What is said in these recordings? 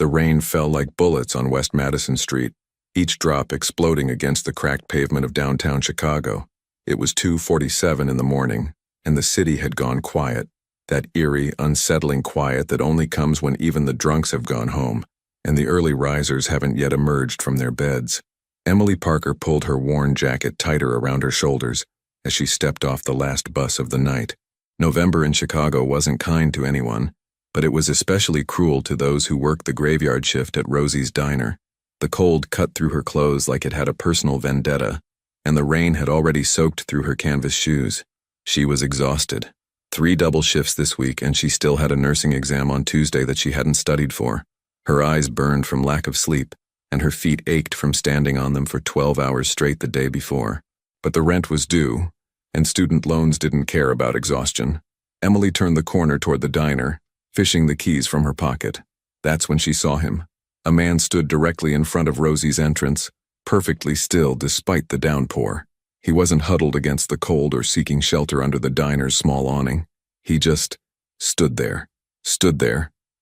The rain fell like bullets on West Madison Street, each drop exploding against the cracked pavement of downtown Chicago. It was 2:47 in the morning, and the city had gone quiet, that eerie, unsettling quiet that only comes when even the drunks have gone home, and the early risers haven't yet emerged from their beds. Emily Parker pulled her worn jacket tighter around her shoulders as she stepped off the last bus of the night. November in Chicago wasn't kind to anyone, but it was especially cruel to those who worked the graveyard shift at Rosie's Diner. The cold cut through her clothes like it had a personal vendetta, and the rain had already soaked through her canvas shoes. She was exhausted. 3 double shifts this week, and she still had a nursing exam on Tuesday that she hadn't studied for. Her eyes burned from lack of sleep, and her feet ached from standing on them for 12 hours straight the day before. But the rent was due, and student loans didn't care about exhaustion. Emily turned the corner toward the diner, fishing the keys from her pocket. That's when she saw him. A man stood directly in front of Rosie's entrance, perfectly still despite the downpour. He wasn't huddled against the cold or seeking shelter under the diner's small awning. He just stood there,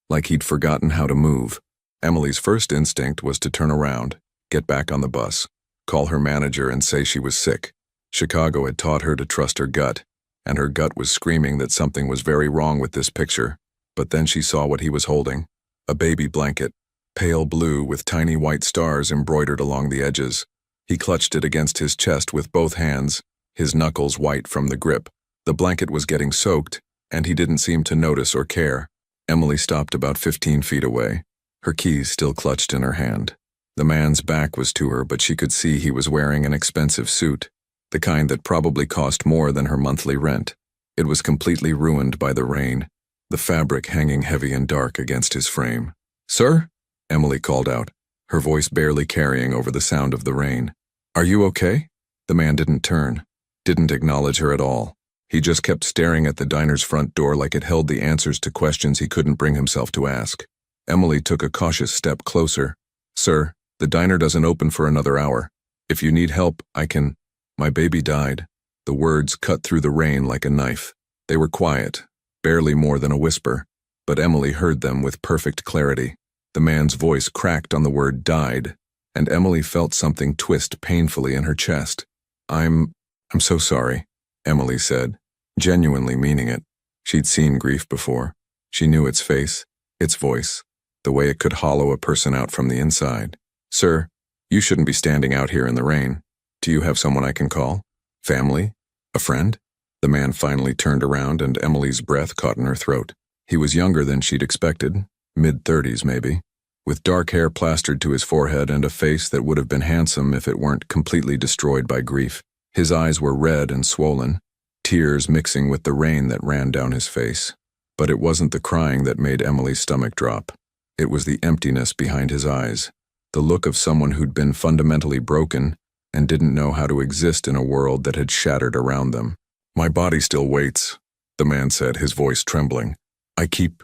like he'd forgotten how to move. Emily's first instinct was to turn around, get back on the bus, call her manager and say she was sick. Chicago had taught her to trust her gut, and her gut was screaming that something was very wrong with this picture. But then she saw what he was holding, a baby blanket, pale blue with tiny white stars embroidered along the edges. He clutched it against his chest with both hands, his knuckles white from the grip. The blanket was getting soaked, and he didn't seem to notice or care. Emily stopped about 15 feet away, her keys still clutched in her hand. The man's back was to her, but she could see he was wearing an expensive suit, the kind that probably cost more than her monthly rent. It was completely ruined by the rain, the fabric hanging heavy and dark against his frame. "Sir?" Emily called out, her voice barely carrying over the sound of the rain. "Are you okay?" The man didn't turn, didn't acknowledge her at all. He just kept staring at the diner's front door like it held the answers to questions he couldn't bring himself to ask. Emily took a cautious step closer. "Sir, the diner doesn't open for another hour. If you need help, I can—" "My baby died." The words cut through the rain like a knife. They were quiet, barely more than a whisper, but Emily heard them with perfect clarity. The man's voice cracked on the word died, and Emily felt something twist painfully in her chest. I'm so sorry," Emily said, genuinely meaning it. She'd seen grief before. She knew its face, its voice, the way it could hollow a person out from the inside. "Sir, you shouldn't be standing out here in the rain. Do you have someone I can call? Family? A friend?" The man finally turned around, and Emily's breath caught in her throat. He was younger than she'd expected, mid-30s maybe, with dark hair plastered to his forehead and a face that would have been handsome if it weren't completely destroyed by grief. His eyes were red and swollen, tears mixing with the rain that ran down his face. But it wasn't the crying that made Emily's stomach drop. It was the emptiness behind his eyes, the look of someone who'd been fundamentally broken and didn't know how to exist in a world that had shattered around them. "My body still waits," the man said, his voice trembling. I keep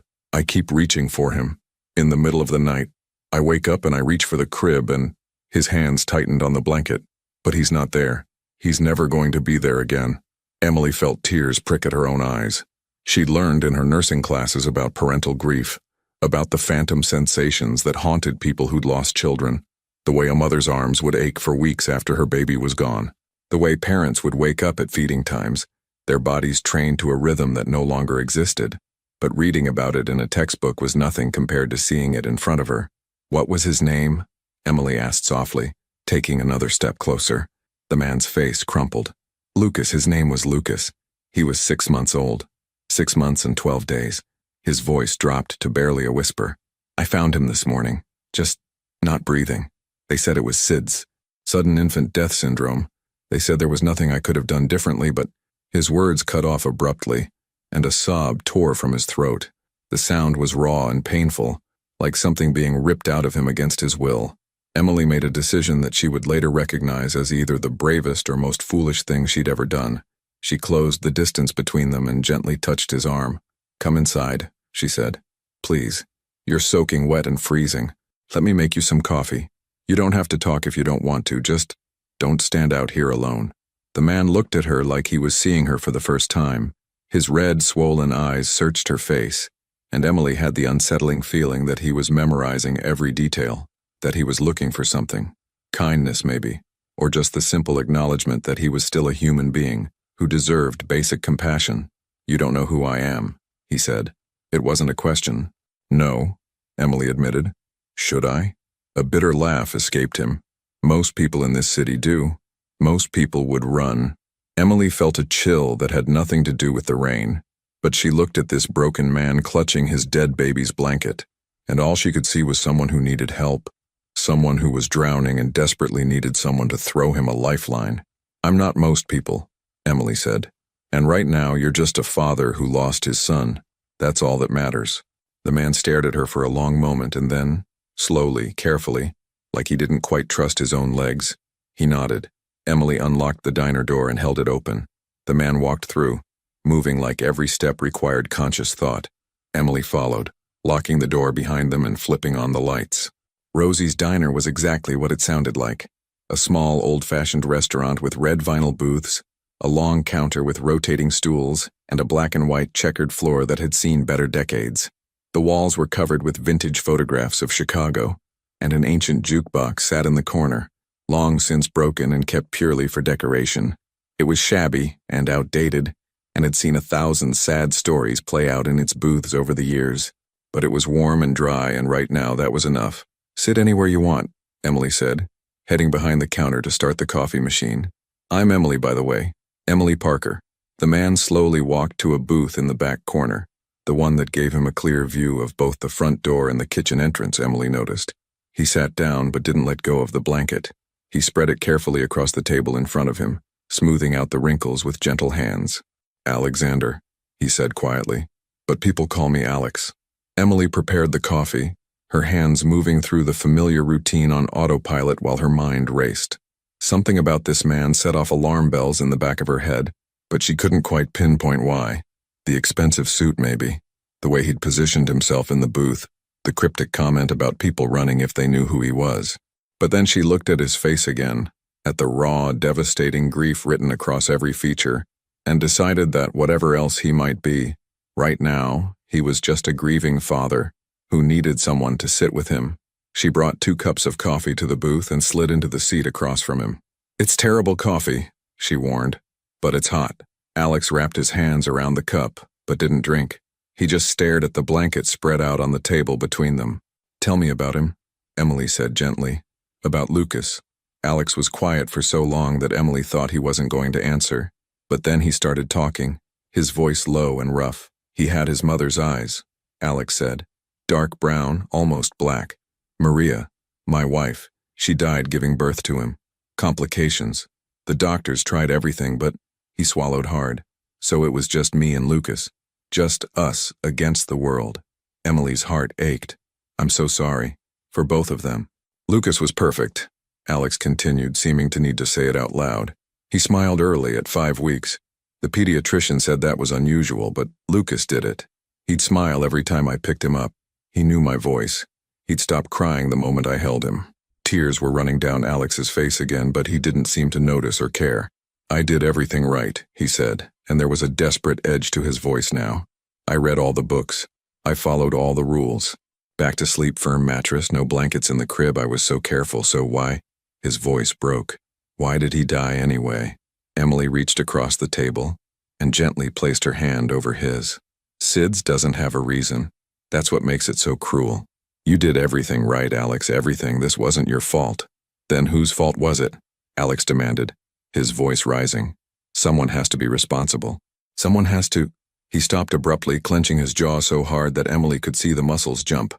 reaching for him. In the middle of the night, I wake up and I reach for the crib, and his hands tightened on the blanket. But he's not there. He's never going to be there again." Emily felt tears prick at her own eyes. She'd learned in her nursing classes about parental grief, about the phantom sensations that haunted people who'd lost children, the way a mother's arms would ache for weeks after her baby was gone, the way parents would wake up at feeding times, their bodies trained to a rhythm that no longer existed. But reading about it in a textbook was nothing compared to seeing it in front of her. "What was his name?" Emily asked softly, taking another step closer. The man's face crumpled. "Lucas, his name was Lucas. He was 6 months old. 6 months and 12 days. His voice dropped to barely a whisper. "I found him this morning, just not breathing. They said it was SIDS, sudden infant death syndrome. They said there was nothing I could have done differently, but—" His words cut off abruptly, and a sob tore from his throat. The sound was raw and painful, like something being ripped out of him against his will. Emily made a decision that she would later recognize as either the bravest or most foolish thing she'd ever done. She closed the distance between them and gently touched his arm. "Come inside," she said. "Please. You're soaking wet and freezing. Let me make you some coffee. You don't have to talk if you don't want to, just don't stand out here alone." The man looked at her like he was seeing her for the first time. His red, swollen eyes searched her face, and Emily had the unsettling feeling that he was memorizing every detail, that he was looking for something. Kindness, maybe, or just the simple acknowledgement that he was still a human being who deserved basic compassion. "You don't know who I am," he said. It wasn't a question. "No," Emily admitted. "Should I?" A bitter laugh escaped him. "Most people in this city do. Most people would run." Emily felt a chill that had nothing to do with the rain, but she looked at this broken man clutching his dead baby's blanket, and all she could see was someone who needed help, someone who was drowning and desperately needed someone to throw him a lifeline. "I'm not most people," Emily said, "and right now you're just a father who lost his son. That's all that matters." The man stared at her for a long moment and then, slowly, carefully, like he didn't quite trust his own legs, he nodded. Emily unlocked the diner door and held it open. The man walked through, moving like every step required conscious thought. Emily followed, locking the door behind them and flipping on the lights. Rosie's diner was exactly what it sounded like. A small, old-fashioned restaurant with red vinyl booths, a long counter with rotating stools, and a black and white checkered floor that had seen better decades. The walls were covered with vintage photographs of Chicago, and an ancient jukebox sat in the corner, long since broken and kept purely for decoration. It was shabby and outdated, and had seen 1,000 sad stories play out in its booths over the years. But it was warm and dry, and right now that was enough. "Sit anywhere you want," Emily said, heading behind the counter to start the coffee machine. "I'm Emily, by the way. Emily Parker." The man slowly walked to a booth in the back corner, the one that gave him a clear view of both the front door and the kitchen entrance, Emily noticed. He sat down but didn't let go of the blanket. He spread it carefully across the table in front of him, smoothing out the wrinkles with gentle hands. "Alexander," he said quietly, "but people call me Alex." Emily prepared the coffee, her hands moving through the familiar routine on autopilot while her mind raced. Something about this man set off alarm bells in the back of her head, but she couldn't quite pinpoint why. The expensive suit, maybe. The way he'd positioned himself in the booth. The cryptic comment about people running if they knew who he was. But then she looked at his face again, at the raw, devastating grief written across every feature, and decided that whatever else he might be, right now, he was just a grieving father who needed someone to sit with him. She brought 2 cups of coffee to the booth and slid into the seat across from him. "It's terrible coffee," she warned, "but it's hot." Alex wrapped his hands around the cup, but didn't drink. He just stared at the blanket spread out on the table between them. "Tell me about him," Emily said gently. "About Lucas." Alex was quiet for so long that Emily thought he wasn't going to answer. But then he started talking, his voice low and rough. "He had his mother's eyes," Alex said. "Dark brown, almost black. Maria, my wife, she died giving birth to him. Complications. The doctors tried everything, but..." He swallowed hard. "So it was just me and Lucas. Just us against the world." Emily's heart ached. "I'm so sorry. For both of them." "Lucas was perfect," Alex continued, seeming to need to say it out loud. "He smiled early at 5 weeks. The pediatrician said that was unusual, but Lucas did it. He'd smile every time I picked him up. He knew my voice. He'd stop crying the moment I held him." Tears were running down Alex's face again, but he didn't seem to notice or care. "I did everything right," he said, and there was a desperate edge to his voice now. "I read all the books. I followed all the rules. Back to sleep, firm mattress, no blankets in the crib. I was so careful, so why?" His voice broke. "Why did he die anyway?" Emily reached across the table and gently placed her hand over his. "SIDS doesn't have a reason. That's what makes it so cruel. You did everything right, Alex, everything. This wasn't your fault." "Then whose fault was it?" Alex demanded, his voice rising. "Someone has to be responsible. Someone has to..." He stopped abruptly, clenching his jaw so hard that Emily could see the muscles jump.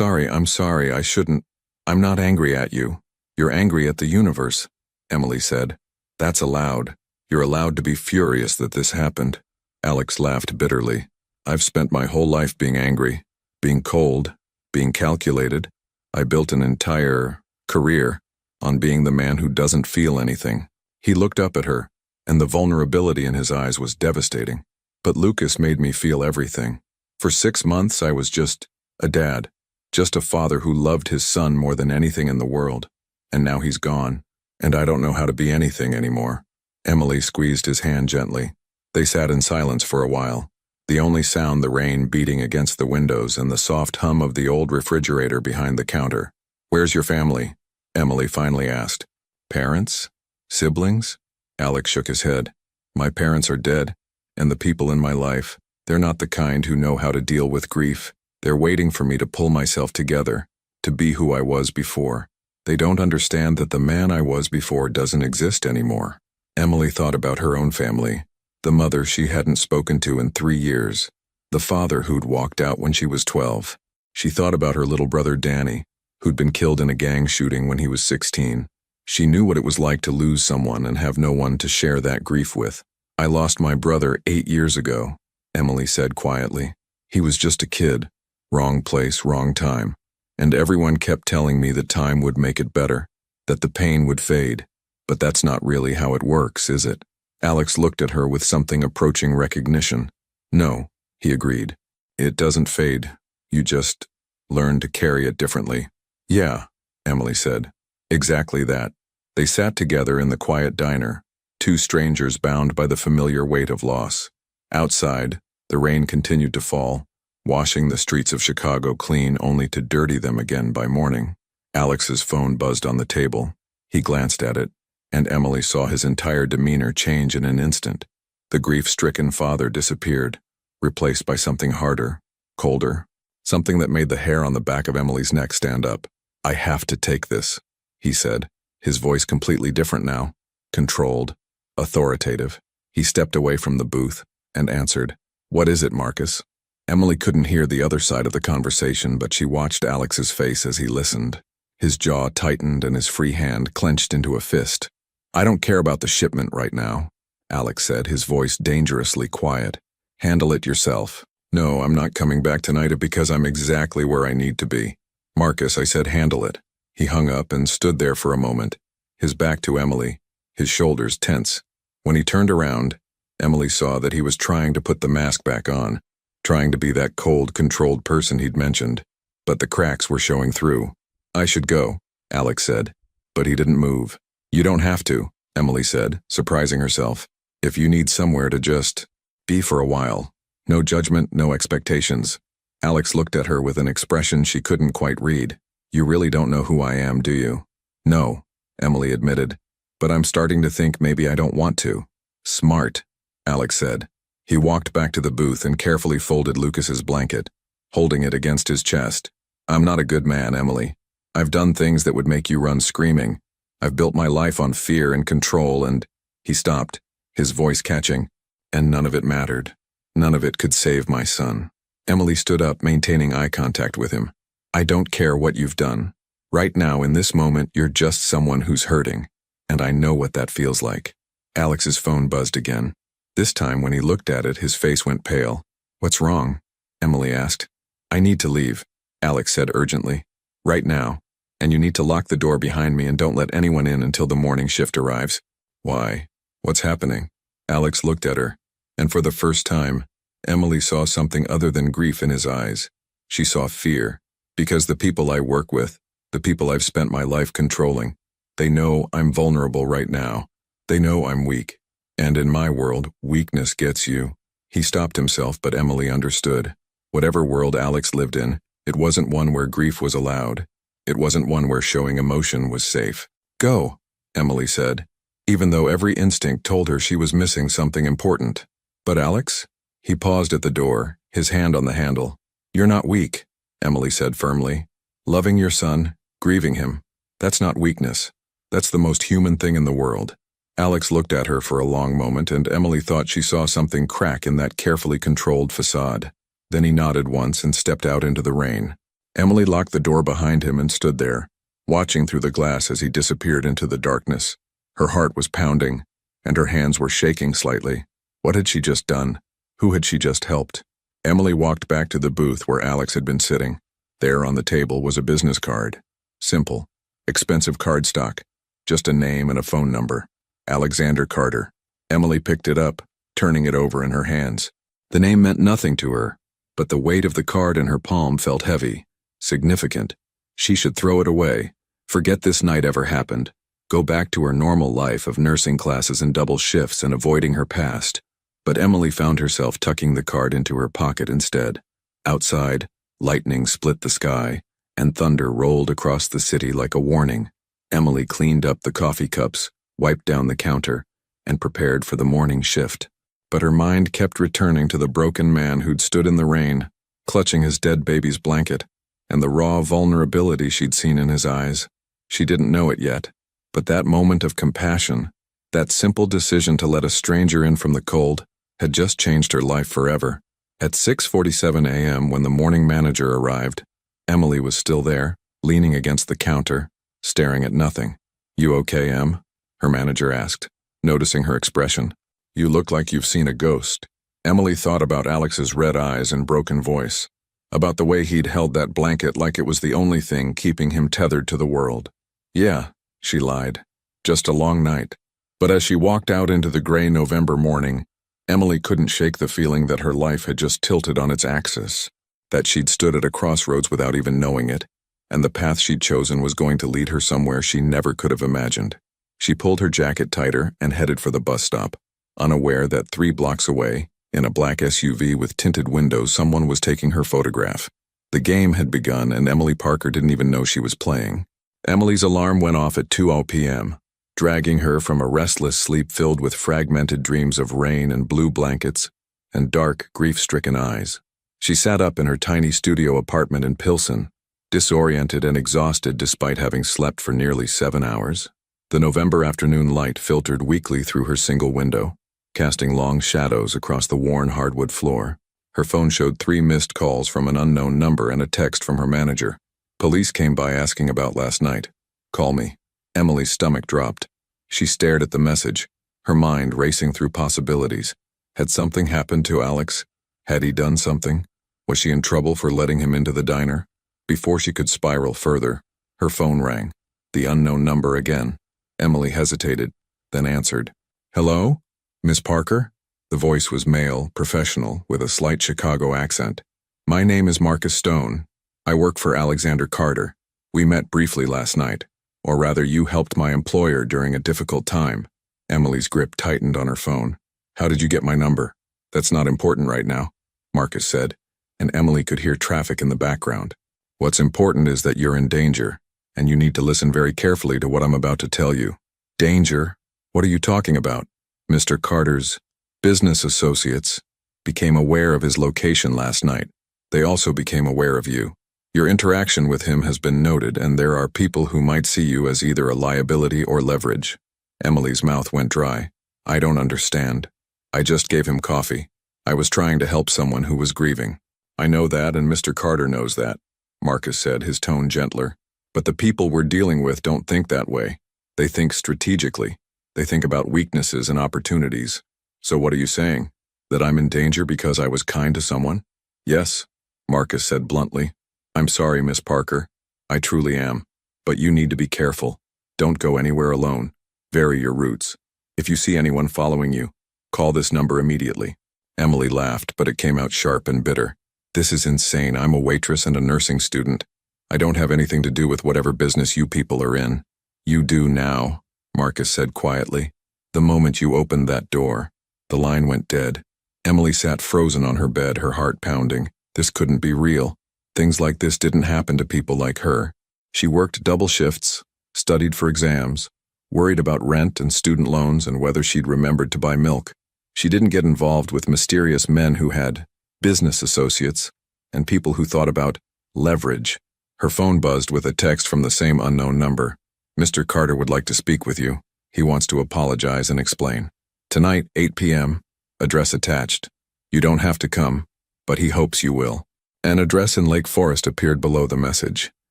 I'm sorry, I shouldn't..." "I'm not angry at you. You're angry at the universe," Emily said. "That's allowed. You're allowed to be furious that this happened." Alex laughed bitterly. "I've spent my whole life being angry, being cold, being calculated. I built an entire career on being the man who doesn't feel anything." He looked up at her, and the vulnerability in his eyes was devastating. "But Lucas made me feel everything. For 6 months I was just a dad, just a father who loved his son more than anything in the world. And now he's gone, and I don't know how to be anything anymore." Emily squeezed his hand gently. They sat in silence for a while. The only sound the rain beating against the windows and the soft hum of the old refrigerator behind the counter. "Where's your family?" Emily finally asked. "Parents? Siblings?" Alex shook his head. "My parents are dead, and the people in my life, they're not the kind who know how to deal with grief. They're waiting for me to pull myself together, to be who I was before. They don't understand that the man I was before doesn't exist anymore." Emily thought about her own family, the mother she hadn't spoken to in 3 years, the father who'd walked out when she was 12. She thought about her little brother Danny, who'd been killed in a gang shooting when he was 16. She knew what it was like to lose someone and have no one to share that grief with. "I lost my brother 8 years ago," Emily said quietly. "He was just a kid, wrong place, wrong time. And everyone kept telling me that time would make it better, that the pain would fade. But that's not really how it works, is it?" Alex looked at her with something approaching recognition. "No," he agreed. "It doesn't fade. You just learn to carry it differently." "Yeah," Emily said. "Exactly that." They sat together in the quiet diner, two strangers bound by the familiar weight of loss. Outside, the rain continued to fall, washing the streets of Chicago clean only to dirty them again by morning. Alex's phone buzzed on the table. He glanced at it, and Emily saw his entire demeanor change in an instant. The grief-stricken father disappeared, replaced by something harder, colder, something that made the hair on the back of Emily's neck stand up. "I have to take this," he said, his voice completely different now, controlled, authoritative. He stepped away from the booth and answered, "What is it, Marcus?" Emily couldn't hear the other side of the conversation, but she watched Alex's face as he listened. His jaw tightened and his free hand clenched into a fist. "I don't care about the shipment right now," Alex said, his voice dangerously quiet. "Handle it yourself." "No, I'm not coming back tonight because I'm exactly where I need to be." "Marcus," I said, "handle it." He hung up and stood there for a moment, his back to Emily, his shoulders tense. When he turned around, Emily saw that he was trying to put the mask back on, trying to be that cold, controlled person he'd mentioned. But the cracks were showing through. "I should go," Alex said, but he didn't move. "You don't have to," Emily said, surprising herself. "If you need somewhere to just be for a while. No judgment, no expectations." Alex looked at her with an expression she couldn't quite read. "You really don't know who I am, do you?" "No," Emily admitted, "but I'm starting to think maybe I don't want to." "Smart," Alex said. He walked back to the booth and carefully folded Lucas's blanket, holding it against his chest. "I'm not a good man, Emily. I've done things that would make you run screaming. I've built my life on fear and control and—" He stopped, his voice catching. "And none of it mattered. None of it could save my son." Emily stood up, maintaining eye contact with him. "I don't care what you've done. Right now, in this moment, you're just someone who's hurting, and I know what that feels like." Alex's phone buzzed again. This time, when he looked at it, his face went pale. "What's wrong?" Emily asked. "I need to leave," Alex said urgently. "Right now. And you need to lock the door behind me and don't let anyone in until the morning shift arrives." "Why? What's happening?" Alex looked at her, and for the first time, Emily saw something other than grief in his eyes. She saw fear. "Because the people I work with, the people I've spent my life controlling, they know I'm vulnerable right now. They know I'm weak. And in my world, weakness gets you." He stopped himself, but Emily understood. Whatever world Alex lived in, it wasn't one where grief was allowed. It wasn't one where showing emotion was safe. "Go," Emily said, even though every instinct told her she was missing something important. "But Alex?" He paused at the door, his hand on the handle. "You're not weak," Emily said firmly. "Loving your son, grieving him, that's not weakness. That's the most human thing in the world." Alex looked at her for a long moment, and Emily thought she saw something crack in that carefully controlled facade. Then he nodded once and stepped out into the rain. Emily locked the door behind him and stood there, watching through the glass as he disappeared into the darkness. Her heart was pounding, and her hands were shaking slightly. What had she just done? Who had she just helped? Emily walked back to the booth where Alex had been sitting. There on the table was a business card. Simple, expensive cardstock, just a name and a phone number. Alexander Carter. Emily picked it up, turning it over in her hands. The name meant nothing to her, but the weight of the card in her palm felt heavy, significant. She should throw it away, forget this night ever happened, go back to her normal life of nursing classes and double shifts and avoiding her past. But Emily found herself tucking the card into her pocket instead. Outside, lightning split the sky, and thunder rolled across the city like a warning. Emily cleaned up the coffee cups, wiped down the counter, and prepared for the morning shift. But her mind kept returning to the broken man who'd stood in the rain, clutching his dead baby's blanket, and the raw vulnerability she'd seen in his eyes. She didn't know it yet, but that moment of compassion, that simple decision to let a stranger in from the cold, had just changed her life forever. At 6:47 a.m. when the morning manager arrived, Emily was still there, leaning against the counter, staring at nothing. "You okay, Em?" her manager asked, noticing her expression. "You look like you've seen a ghost." Emily thought about Alex's red eyes and broken voice, about the way he'd held that blanket like it was the only thing keeping him tethered to the world. "Yeah," she lied, "just a long night." But as she walked out into the gray November morning, Emily couldn't shake the feeling that her life had just tilted on its axis, that she'd stood at a crossroads without even knowing it, and the path she'd chosen was going to lead her somewhere she never could have imagined. She pulled her jacket tighter and headed for the bus stop, unaware that 3 blocks away, in a black SUV with tinted windows, someone was taking her photograph. The game had begun, and Emily Parker didn't even know she was playing. Emily's alarm went off at 2:00 p.m., dragging her from a restless sleep filled with fragmented dreams of rain and blue blankets and dark, grief-stricken eyes. She sat up in her tiny studio apartment in Pilsen, disoriented and exhausted despite having slept for nearly 7 hours. The November afternoon light filtered weakly through her single window, casting long shadows across the worn hardwood floor. Her phone showed 3 missed calls from an unknown number and a text from her manager. "Police came by asking about last night. Call me." Emily's stomach dropped. She stared at the message, her mind racing through possibilities. Had something happened to Alex? Had he done something? Was she in trouble for letting him into the diner? Before she could spiral further, her phone rang. The unknown number again. Emily hesitated, then answered. "Hello? Miss Parker?" The voice was male, professional, with a slight Chicago accent. "My name is Marcus Stone. I work for Alexander Carter. We met briefly last night. Or rather, you helped my employer during a difficult time." Emily's grip tightened on her phone. "How did you get my number?" "That's not important right now," Marcus said, and Emily could hear traffic in the background. "What's important is that you're in danger, and you need to listen very carefully to what I'm about to tell you." "Danger? What are you talking about?" "Mr. Carter's business associates became aware of his location last night. They also became aware of you. Your interaction with him has been noted, and there are people who might see you as either a liability or leverage." Emily's mouth went dry. "I don't understand. I just gave him coffee. I was trying to help someone who was grieving." "I know that, and Mr. Carter knows that," Marcus said, his tone gentler. "But the people we're dealing with don't think that way. They think strategically. They think about weaknesses and opportunities. So what are you saying? That I'm in danger because I was kind to someone?" "Yes," Marcus said bluntly. "I'm sorry, Miss Parker. I truly am. But you need to be careful. Don't go anywhere alone. Vary your routes. If you see anyone following you, call this number immediately." Emily laughed, but it came out sharp and bitter. "This is insane. I'm a waitress and a nursing student. I don't have anything to do with whatever business you people are in." "You do now," Marcus said quietly. "The moment you opened that door." The line went dead. Emily sat frozen on her bed, her heart pounding. This couldn't be real. Things like this didn't happen to people like her. She worked double shifts, studied for exams, worried about rent and student loans and whether she'd remembered to buy milk. She didn't get involved with mysterious men who had business associates and people who thought about leverage. Her phone buzzed with a text from the same unknown number. "Mr. Carter would like to speak with you. He wants to apologize and explain. Tonight, 8 p.m., address attached. You don't have to come, but he hopes you will." An address in Lake Forest appeared below the message.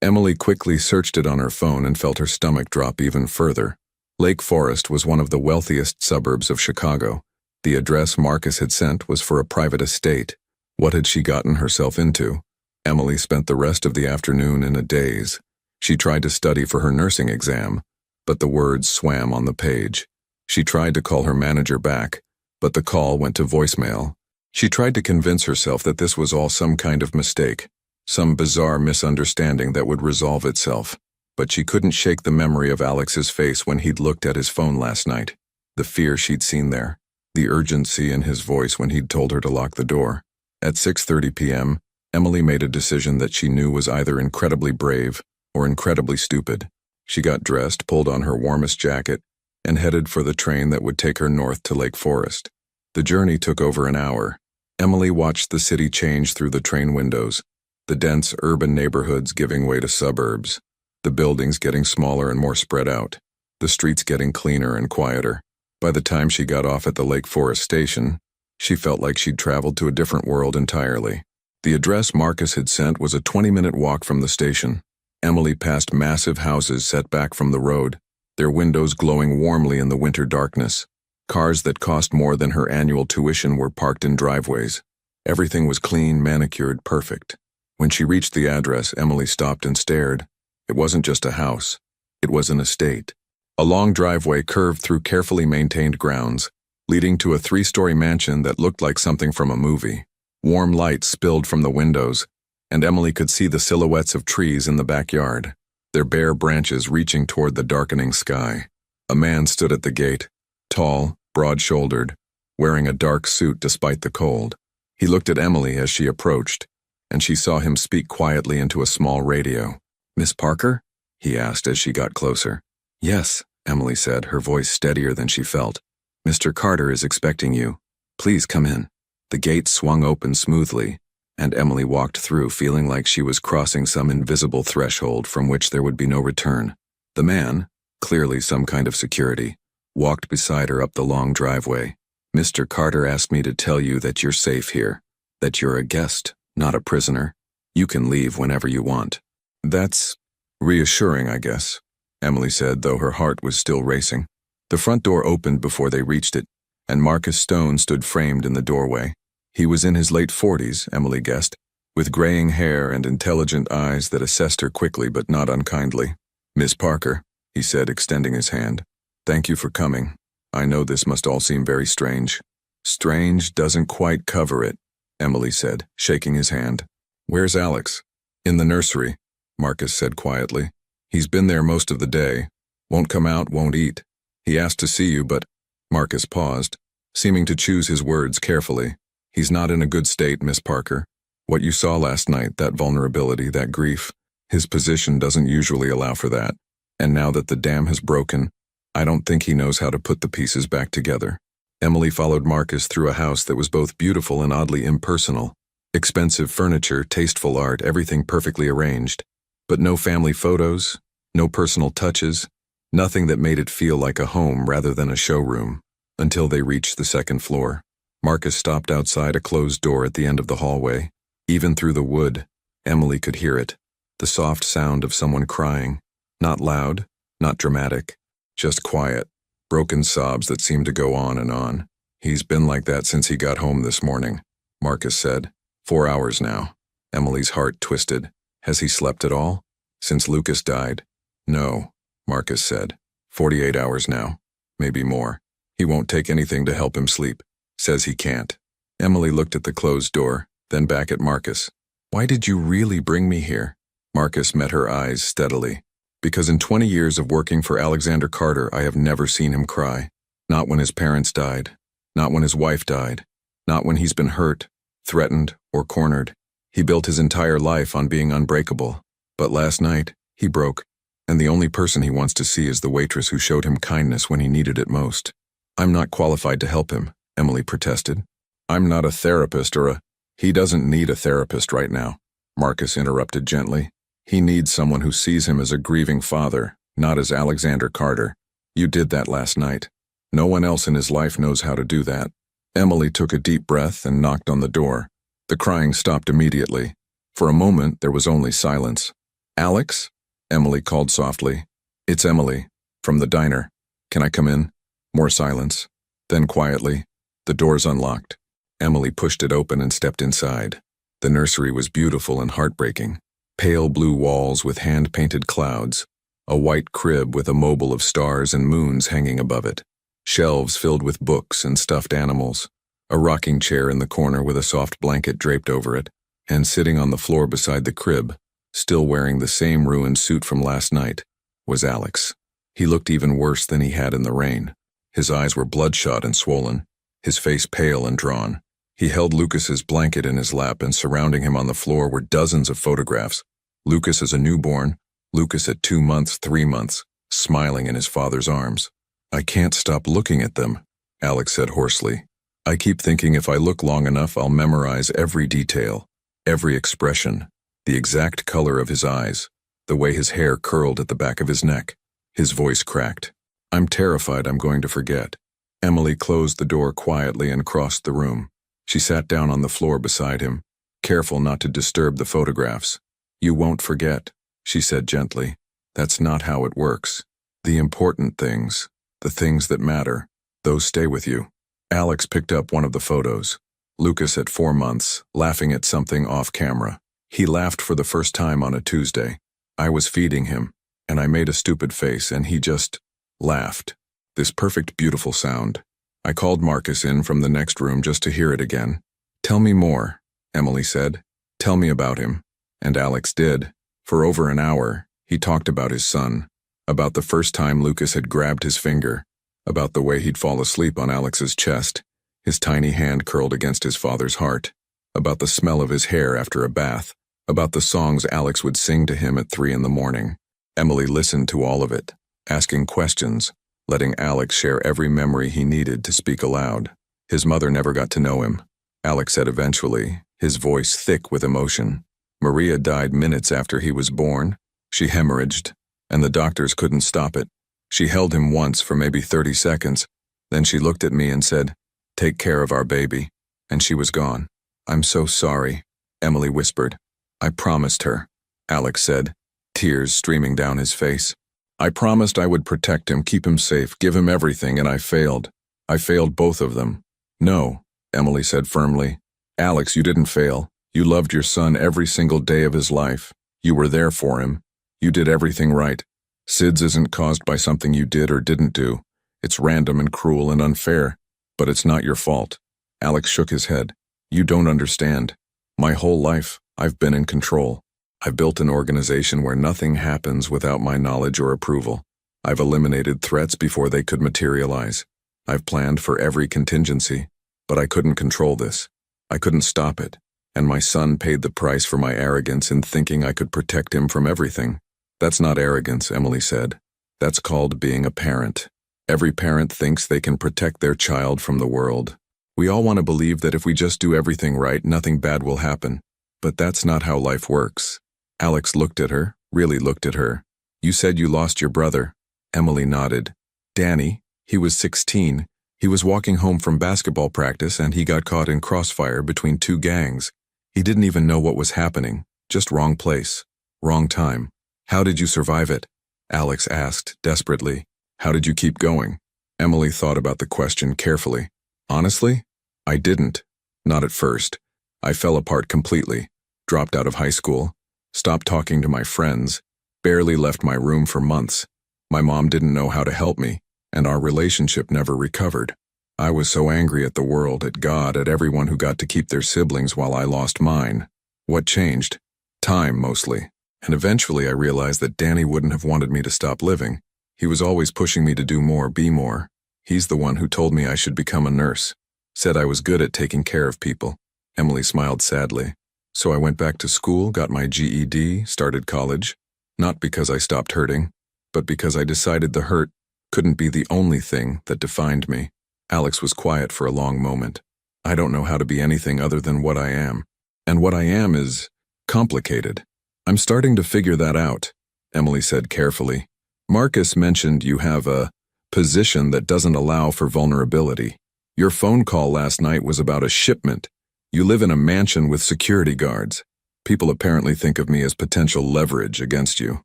Emily quickly searched it on her phone and felt her stomach drop even further. Lake Forest was one of the wealthiest suburbs of Chicago. The address Marcus had sent was for a private estate. What had she gotten herself into? Emily spent the rest of the afternoon in a daze. She tried to study for her nursing exam, but the words swam on the page. She tried to call her manager back, but the call went to voicemail. She tried to convince herself that this was all some kind of mistake, some bizarre misunderstanding that would resolve itself, but she couldn't shake the memory of Alex's face when he'd looked at his phone last night, the fear she'd seen there. the urgency in his voice when he'd told her to lock the door. At 6:30 p.m., Emily made a decision that she knew was either incredibly brave or incredibly stupid. She got dressed, pulled on her warmest jacket, and headed for the train that would take her north to Lake Forest. The journey took over an hour. Emily watched the city change through the train windows, the dense urban neighborhoods giving way to suburbs, the buildings getting smaller and more spread out, the streets getting cleaner and quieter. By the time she got off at the Lake Forest station, she felt like she'd traveled to a different world entirely. The address Marcus had sent was a 20-minute walk from the station. Emily passed massive houses set back from the road, their windows glowing warmly in the winter darkness. Cars that cost more than her annual tuition were parked in driveways. Everything was clean, manicured, perfect. When she reached the address, Emily stopped and stared. It wasn't just a house. It was an estate. A long driveway curved through carefully maintained grounds, leading to a 3-story mansion that looked like something from a movie. Warm light spilled from the windows, and Emily could see the silhouettes of trees in the backyard, their bare branches reaching toward the darkening sky. A man stood at the gate, tall, broad-shouldered, wearing a dark suit despite the cold. He looked at Emily as she approached, and she saw him speak quietly into a small radio. "Miss Parker?" he asked as she got closer. "Yes," Emily said, her voice steadier than she felt. "Mr. Carter is expecting you. Please come in." The gate swung open smoothly, and Emily walked through feeling like she was crossing some invisible threshold from which there would be no return. The man, clearly some kind of security, walked beside her up the long driveway. "Mr. Carter asked me to tell you that you're safe here, that you're a guest, not a prisoner. You can leave whenever you want." "That's reassuring, I guess," Emily said, though her heart was still racing. The front door opened before they reached it, and Marcus Stone stood framed in the doorway. He was in his late 40s, Emily guessed, with graying hair and intelligent eyes that assessed her quickly but not unkindly. "Miss Parker," he said, extending his hand. "Thank you for coming. I know this must all seem very strange." "Strange doesn't quite cover it," Emily said, shaking his hand. "Where's Alex?" "In the nursery," Marcus said quietly. "He's been there most of the day. Won't come out, won't eat. He asked to see you, but—" Marcus paused, seeming to choose his words carefully. "He's not in a good state, Miss Parker. What you saw last night, that vulnerability, that grief, his position doesn't usually allow for that. And now that the dam has broken, I don't think he knows how to put the pieces back together." Emily followed Marcus through a house that was both beautiful and oddly impersonal. Expensive furniture, tasteful art, everything perfectly arranged. But no family photos, no personal touches, nothing that made it feel like a home rather than a showroom, until they reached the second floor. Marcus stopped outside a closed door at the end of the hallway. Even through the wood, Emily could hear it, the soft sound of someone crying. Not loud, not dramatic, just quiet, broken sobs that seemed to go on and on. "He's been like that since he got home this morning," Marcus said. 4 hours now." Emily's heart twisted. "Has he slept at all? Since Lucas died?" "No," Marcus said. 48 hours now. Maybe more. He won't take anything to help him sleep. Says he can't." Emily looked at the closed door, then back at Marcus. "Why did you really bring me here?" Marcus met her eyes steadily. "Because in 20 years of working for Alexander Carter, I have never seen him cry. Not when his parents died. Not when his wife died. Not when he's been hurt, threatened, or cornered. He built his entire life on being unbreakable. But last night, he broke, and the only person he wants to see is the waitress who showed him kindness when he needed it most." "I'm not qualified to help him," Emily protested. "I'm not a therapist or a—" "He doesn't need a therapist right now," Marcus interrupted gently. "He needs someone who sees him as a grieving father, not as Alexander Carter. You did that last night. No one else in his life knows how to do that." Emily took a deep breath and knocked on the door. The crying stopped immediately. For a moment, there was only silence. "Alex?" Emily called softly. "It's Emily, from the diner. Can I come in?" More silence. Then quietly, "The door's unlocked." Emily pushed it open and stepped inside. The nursery was beautiful and heartbreaking. Pale blue walls with hand-painted clouds. A white crib with a mobile of stars and moons hanging above it. Shelves filled with books and stuffed animals. A rocking chair in the corner with a soft blanket draped over it. And sitting on the floor beside the crib, still wearing the same ruined suit from last night, was Alex. He looked even worse than he had in the rain. His eyes were bloodshot and swollen. his face pale and drawn. He held Lucas's blanket in his lap, and surrounding him on the floor were dozens of photographs. Lucas as a newborn, Lucas at 2 months, 3 months, smiling in his father's arms. "I can't stop looking at them," Alex said hoarsely. "I keep thinking if I look long enough I'll memorize every detail, every expression, the exact color of his eyes, the way his hair curled at the back of his neck." His voice cracked. "I'm terrified I'm going to forget." Emily closed the door quietly and crossed the room. She sat down on the floor beside him, careful not to disturb the photographs. "You won't forget," she said gently. "That's not how it works. The important things, the things that matter, those stay with you." Alex picked up one of the photos. Lucas at 4 months, laughing at something off camera. He laughed for the first time on a Tuesday. I was feeding him, and I made a stupid face, and he just laughed. This perfect, beautiful sound. I called Marcus in from the next room just to hear it again. "Tell me more," Emily said. "Tell me about him." And Alex did. For over an hour, he talked about his son, about the first time Lucas had grabbed his finger, about the way he'd fall asleep on Alex's chest, his tiny hand curled against his father's heart, about the smell of his hair after a bath, about the songs Alex would sing to him at 3 in the morning. Emily listened to all of it, asking questions, letting Alex share every memory he needed to speak aloud. His mother never got to know him, Alex said eventually, his voice thick with emotion. Maria died minutes after he was born. She hemorrhaged, and the doctors couldn't stop it. She held him once for maybe 30 seconds, then she looked at me and said, "Take care of our baby," and she was gone. "I'm so sorry," Emily whispered. "I promised her," Alex said, tears streaming down his face. "I promised I would protect him, keep him safe, give him everything, and I failed. I failed both of them." "No," Emily said firmly. "Alex, you didn't fail. You loved your son every single day of his life. You were there for him. You did everything right. SIDS isn't caused by something you did or didn't do. It's random and cruel and unfair, but it's not your fault." Alex shook his head. "You don't understand. My whole life, I've been in control. I've built an organization where nothing happens without my knowledge or approval. I've eliminated threats before they could materialize. I've planned for every contingency, but I couldn't control this. I couldn't stop it, and my son paid the price for my arrogance in thinking I could protect him from everything." "That's not arrogance," Emily said. "That's called being a parent. Every parent thinks they can protect their child from the world. We all want to believe that if we just do everything right, nothing bad will happen. But that's not how life works." Alex looked at her, really looked at her. "You said you lost your brother." Emily nodded. "Danny, he was 16. He was walking home from basketball practice and he got caught in crossfire between 2 gangs. He didn't even know what was happening, just wrong place, wrong time." "How did you survive it?" Alex asked desperately. "How did you keep going?" Emily thought about the question carefully. "Honestly, I didn't. Not at first. I fell apart completely, dropped out of high school, stopped talking to my friends, barely left my room for months. My mom didn't know how to help me, and our relationship never recovered. I was so angry at the world, at God, at everyone who got to keep their siblings while I lost mine. What changed? Time, mostly. And eventually I realized that Danny wouldn't have wanted me to stop living. He was always pushing me to do more, be more. He's the one who told me I should become a nurse, said I was good at taking care of people." Emily smiled sadly. "So I went back to school, got my GED, started college. Not because I stopped hurting, but because I decided the hurt couldn't be the only thing that defined me." Alex was quiet for a long moment. "I don't know how to be anything other than what I am. And what I am is complicated. I'm starting to figure that out," Emily said carefully. "Marcus mentioned you have a position that doesn't allow for vulnerability. Your phone call last night was about a shipment. You live in a mansion with security guards. People apparently think of me as potential leverage against you."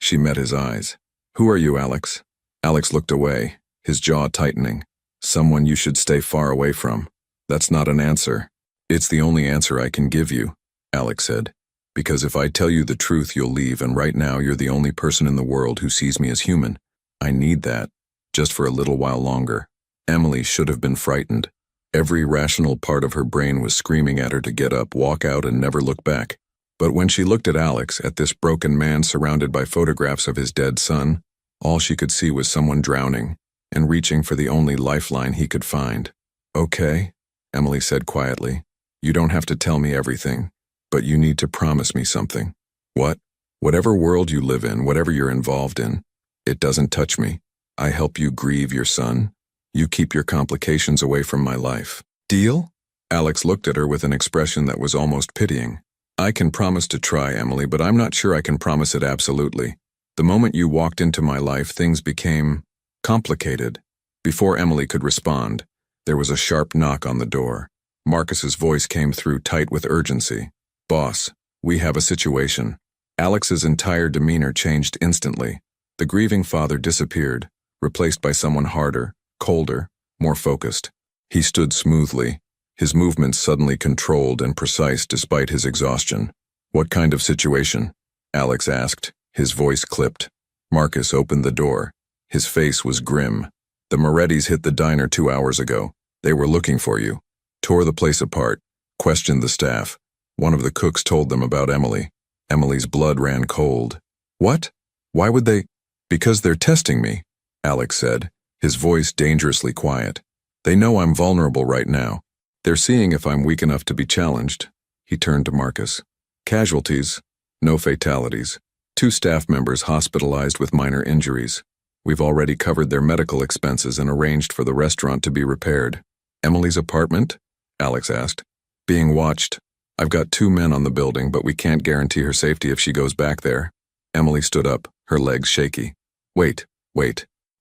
She met his eyes. "Who are you, Alex?" Alex looked away, his jaw tightening. "Someone you should stay far away from." "That's not an answer." "It's the only answer I can give you," Alex said. "Because if I tell you the truth, you'll leave, and right now you're the only person in the world who sees me as human. I need that, just for a little while longer." Emily should have been frightened. Every rational part of her brain was screaming at her to get up, walk out, and never look back. But when she looked at Alex, at this broken man surrounded by photographs of his dead son, all she could see was someone drowning and reaching for the only lifeline he could find. Okay, Emily said quietly. You don't have to tell me everything, but you need to promise me something. What? Whatever world you live in, whatever you're involved in, it doesn't touch me. I help you grieve your son. You keep your complications away from my life. Deal? Alex looked at her with an expression that was almost pitying. I can promise to try, Emily, but I'm not sure I can promise it absolutely. The moment you walked into my life, things became complicated. Before Emily could respond, there was a sharp knock on the door. Marcus's voice came through tight with urgency. Boss, we have a situation. Alex's entire demeanor changed instantly. The grieving father disappeared, replaced by someone harder, colder, more focused. He stood smoothly, his movements suddenly controlled and precise despite his exhaustion. What kind of situation? Alex asked, his voice clipped. Marcus opened the door. His face was grim. The Morettis hit the diner 2 hours ago. They were looking for you. Tore the place apart. Questioned the staff. One of the cooks told them about Emily. Emily's blood ran cold. What? Why would they? Because they're testing me, Alex said, his voice dangerously quiet. They know I'm vulnerable right now. They're seeing if I'm weak enough to be challenged. He turned to Marcus. Casualties, no fatalities. 2 staff members hospitalized with minor injuries. We've already covered their medical expenses and arranged for the restaurant to be repaired. Emily's apartment? Alex asked. Being watched. I've got 2 men on the building, but we can't guarantee her safety if she goes back there. Emily stood up, her legs shaky. Wait.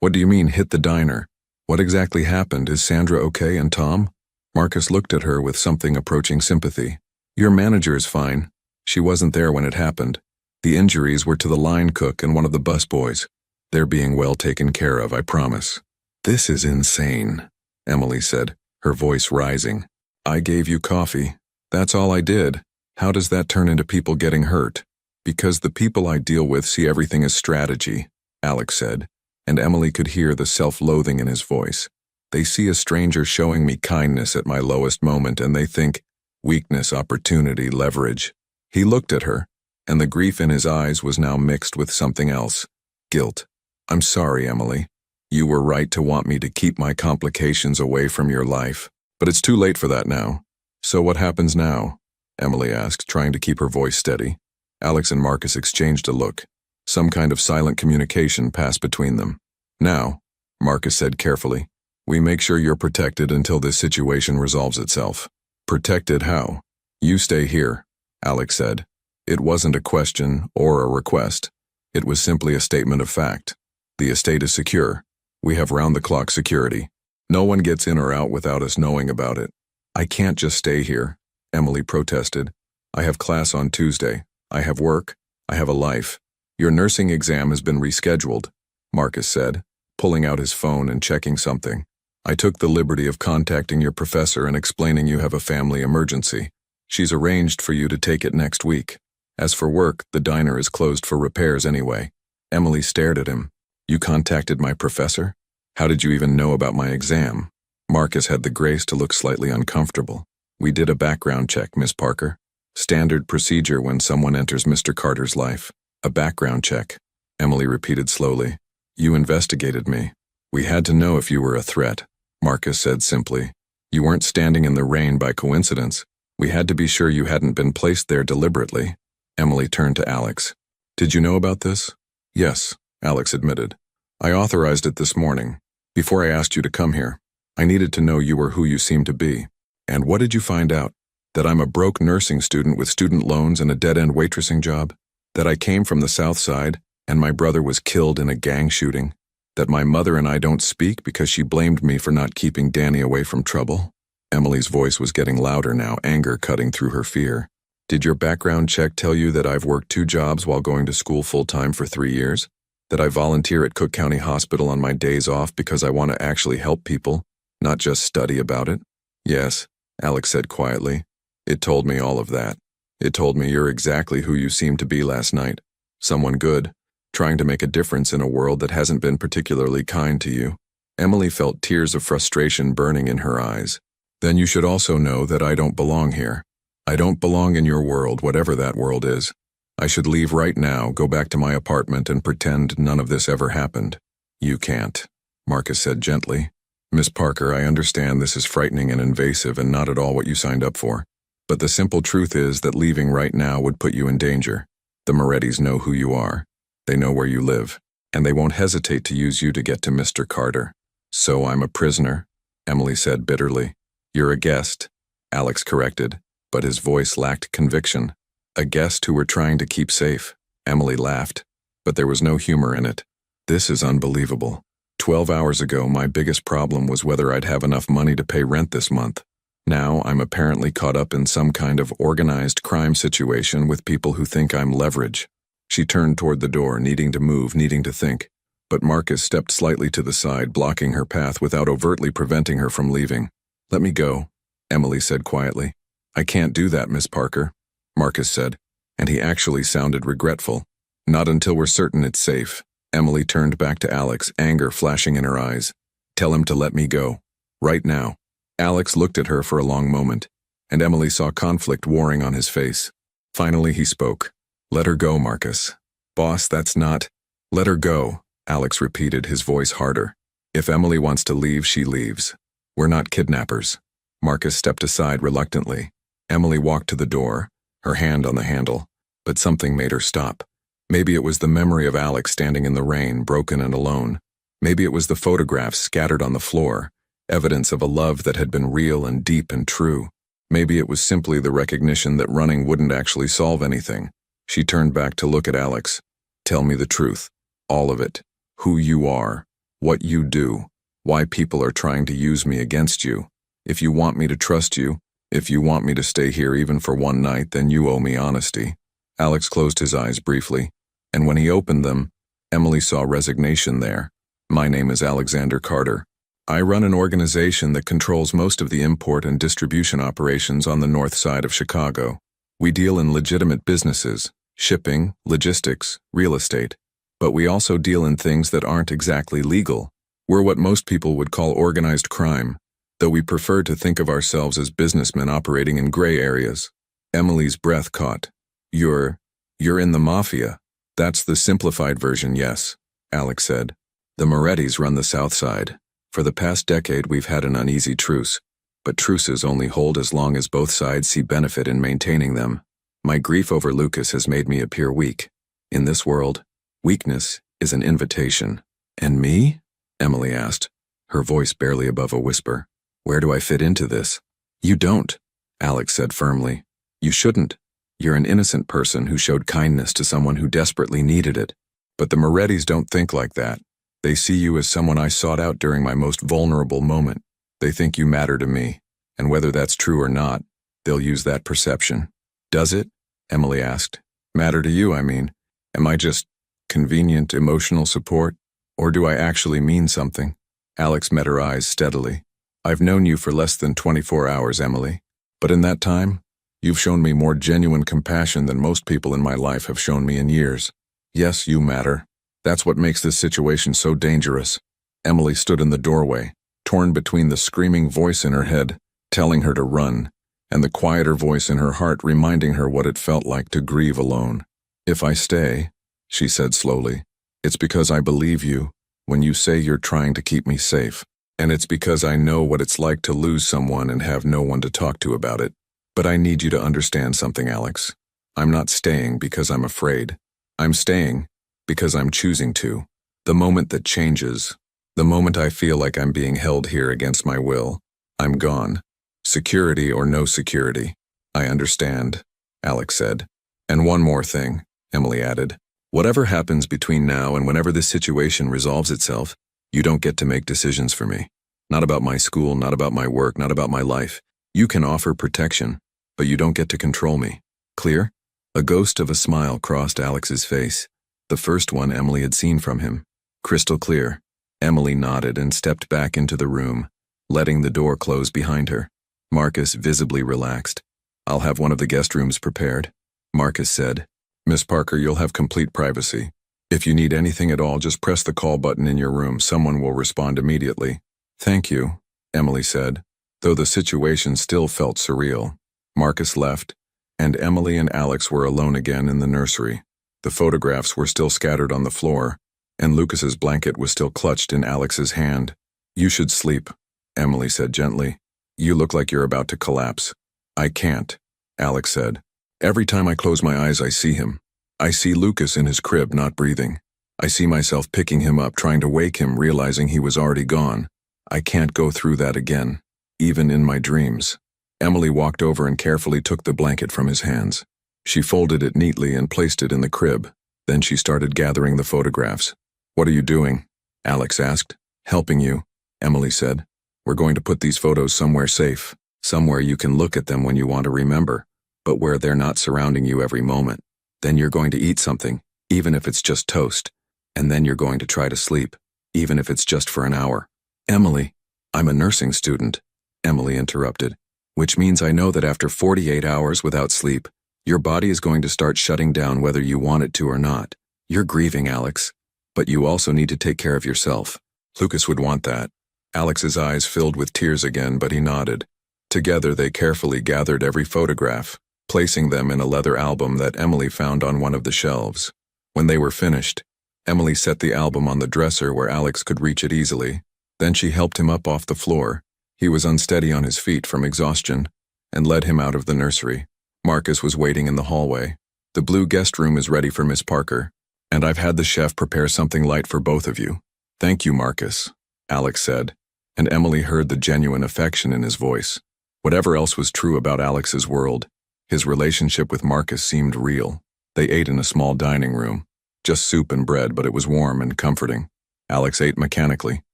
What do you mean, hit the diner? What exactly happened? Is Sandra okay and Tom? Marcus looked at her with something approaching sympathy. Your manager is fine. She wasn't there when it happened. The injuries were to the line cook and one of the busboys. They're being well taken care of, I promise. This is insane, Emily said, her voice rising. I gave you coffee. That's all I did. How does that turn into people getting hurt? Because the people I deal with see everything as strategy, Alex said, and Emily could hear the self-loathing in his voice. They see a stranger showing me kindness at my lowest moment and they think, weakness, opportunity, leverage. He looked at her, and the grief in his eyes was now mixed with something else. Guilt. I'm sorry, Emily. You were right to want me to keep my complications away from your life. But it's too late for that now. So what happens now? Emily asked, trying to keep her voice steady. Alex and Marcus exchanged a look. Some kind of silent communication passed between them. Now, Marcus said carefully, we make sure you're protected until this situation resolves itself. Protected how? You stay here, Alex said. It wasn't a question or a request. It was simply a statement of fact. The estate is secure. We have round-the-clock security. No one gets in or out without us knowing about it. I can't just stay here, Emily protested. I have class on Tuesday. I have work. I have a life. Your nursing exam has been rescheduled, Marcus said, pulling out his phone and checking something. I took the liberty of contacting your professor and explaining you have a family emergency. She's arranged for you to take it next week. As for work, the diner is closed for repairs anyway. Emily stared at him. You contacted my professor? How did you even know about my exam? Marcus had the grace to look slightly uncomfortable. We did a background check, Miss Parker. Standard procedure when someone enters Mr. Carter's life. A background check, Emily repeated slowly. You investigated me. We had to know if you were a threat, Marcus said simply. You weren't standing in the rain by coincidence. We had to be sure you hadn't been placed there deliberately. Emily turned to Alex. Did you know about this? Yes, Alex admitted. I authorized it this morning. Before I asked you to come here, I needed to know you were who you seemed to be. And what did you find out? That I'm a broke nursing student with student loans and a dead-end waitressing job? That I came from the South Side and my brother was killed in a gang shooting? That my mother and I don't speak because she blamed me for not keeping Danny away from trouble? Emily's voice was getting louder now, anger cutting through her fear. Did your background check tell you that I've worked 2 jobs while going to school full-time for 3 years? That I volunteer at Cook County Hospital on my days off because I want to actually help people, not just study about it? Yes, Alex said quietly. It told me all of that. It told me you're exactly who you seemed to be last night. Someone good, trying to make a difference in a world that hasn't been particularly kind to you. Emily felt tears of frustration burning in her eyes. Then you should also know that I don't belong here. I don't belong in your world, whatever that world is. I should leave right now, go back to my apartment and pretend none of this ever happened. You can't, Marcus said gently. Miss Parker, I understand this is frightening and invasive and not at all what you signed up for. But the simple truth is that leaving right now would put you in danger. The Morettis know who you are. They know where you live. And they won't hesitate to use you to get to Mr. Carter. So I'm a prisoner, Emily said bitterly. You're a guest, Alex corrected, but his voice lacked conviction. A guest who we're trying to keep safe, Emily laughed, but there was no humor in it. This is unbelievable. 12 hours ago, my biggest problem was whether I'd have enough money to pay rent this month. Now I'm apparently caught up in some kind of organized crime situation with people who think I'm leverage. She turned toward the door, needing to move, needing to think. But Marcus stepped slightly to the side, blocking her path without overtly preventing her from leaving. Let me go, Emily said quietly. I can't do that, Miss Parker, Marcus said, and he actually sounded regretful. Not until we're certain it's safe. Emily turned back to Alex, anger flashing in her eyes. Tell him to let me go. Right now. Alex looked at her for a long moment, and Emily saw conflict warring on his face. Finally he spoke. Let her go, Marcus. Boss, that's not. Let her go, Alex repeated, his voice harder. If Emily wants to leave, she leaves. We're not kidnappers. Marcus stepped aside reluctantly. Emily walked to the door, her hand on the handle, but something made her stop. Maybe it was the memory of Alex standing in the rain, broken and alone. Maybe it was the photographs scattered on the floor, evidence of a love that had been real and deep and true. Maybe it was simply the recognition that running wouldn't actually solve anything. She turned back to look at Alex. Tell me the truth. All of it. Who you are. What you do. Why people are trying to use me against you. If you want me to trust you, if you want me to stay here even for one night, then you owe me honesty. Alex closed his eyes briefly, and when he opened them, Emily saw resignation there. My name is Alexander Carter. I run an organization that controls most of the import and distribution operations on the north side of Chicago. We deal in legitimate businesses, shipping, logistics, real estate. But we also deal in things that aren't exactly legal. We're what most people would call organized crime, though we prefer to think of ourselves as businessmen operating in gray areas. Emily's breath caught. You're in the Mafia. That's the simplified version, yes, Alex said. The Morettis run the south side. For the past decade, we've had an uneasy truce, but truces only hold as long as both sides see benefit in maintaining them. My grief over Lucas has made me appear weak. In this world, weakness is an invitation. And me? Emily asked, her voice barely above a whisper. Where do I fit into this? You don't, Alex said firmly. You shouldn't. You're an innocent person who showed kindness to someone who desperately needed it. But the Morettis don't think like that. They see you as someone I sought out during my most vulnerable moment. They think you matter to me, and whether that's true or not, they'll use that perception. Does it? Emily asked. Matter to you, I mean. Am I just convenient emotional support? Or do I actually mean something? Alex met her eyes steadily. I've known you for less than 24 hours, Emily. But in that time, you've shown me more genuine compassion than most people in my life have shown me in years. Yes, you matter. That's what makes this situation so dangerous. Emily stood in the doorway, torn between the screaming voice in her head, telling her to run, and the quieter voice in her heart reminding her what it felt like to grieve alone. If I stay, she said slowly, it's because I believe you when you say you're trying to keep me safe. And it's because I know what it's like to lose someone and have no one to talk to about it. But I need you to understand something, Alex. I'm not staying because I'm afraid. I'm staying because I'm choosing to. The moment that changes, the moment I feel like I'm being held here against my will, I'm gone. Security or no security. I understand, Alex said. And one more thing, Emily added. Whatever happens between now and whenever this situation resolves itself, you don't get to make decisions for me. Not about my school, not about my work, not about my life. You can offer protection, but you don't get to control me. Clear? A ghost of a smile crossed Alex's face, the first one Emily had seen from him. Crystal clear. Emily nodded and stepped back into the room, letting the door close behind her. Marcus visibly relaxed. I'll have one of the guest rooms prepared, Marcus said. Miss Parker, you'll have complete privacy. If you need anything at all, just press the call button in your room. Someone will respond immediately. Thank you, Emily said, though the situation still felt surreal. Marcus left, and Emily and Alex were alone again in the nursery. The photographs were still scattered on the floor, and Lucas's blanket was still clutched in Alex's hand. You should sleep, Emily said gently. You look like you're about to collapse. I can't, Alex said. Every time I close my eyes, I see him. I see Lucas in his crib, not breathing. I see myself picking him up, trying to wake him, realizing he was already gone. I can't go through that again, even in my dreams. Emily walked over and carefully took the blanket from his hands. She folded it neatly and placed it in the crib. Then she started gathering the photographs. What are you doing? Alex asked. Helping you, Emily said. We're going to put these photos somewhere safe, somewhere you can look at them when you want to remember, but where they're not surrounding you every moment. Then you're going to eat something, even if it's just toast. And then you're going to try to sleep, even if it's just for an hour. Emily, I'm a nursing student, Emily interrupted, which means I know that after 48 hours without sleep, your body is going to start shutting down whether you want it to or not. You're grieving, Alex, but you also need to take care of yourself. Lucas would want that. Alex's eyes filled with tears again, but he nodded. Together they carefully gathered every photograph, placing them in a leather album that Emily found on one of the shelves. When they were finished, Emily set the album on the dresser where Alex could reach it easily. Then she helped him up off the floor. He was unsteady on his feet from exhaustion, and led him out of the nursery. Marcus was waiting in the hallway. The blue guest room is ready for Miss Parker, and I've had the chef prepare something light for both of you. Thank you, Marcus, Alex said, and Emily heard the genuine affection in his voice. Whatever else was true about Alex's world, his relationship with Marcus seemed real. They ate in a small dining room. Just soup and bread, but it was warm and comforting. Alex ate mechanically,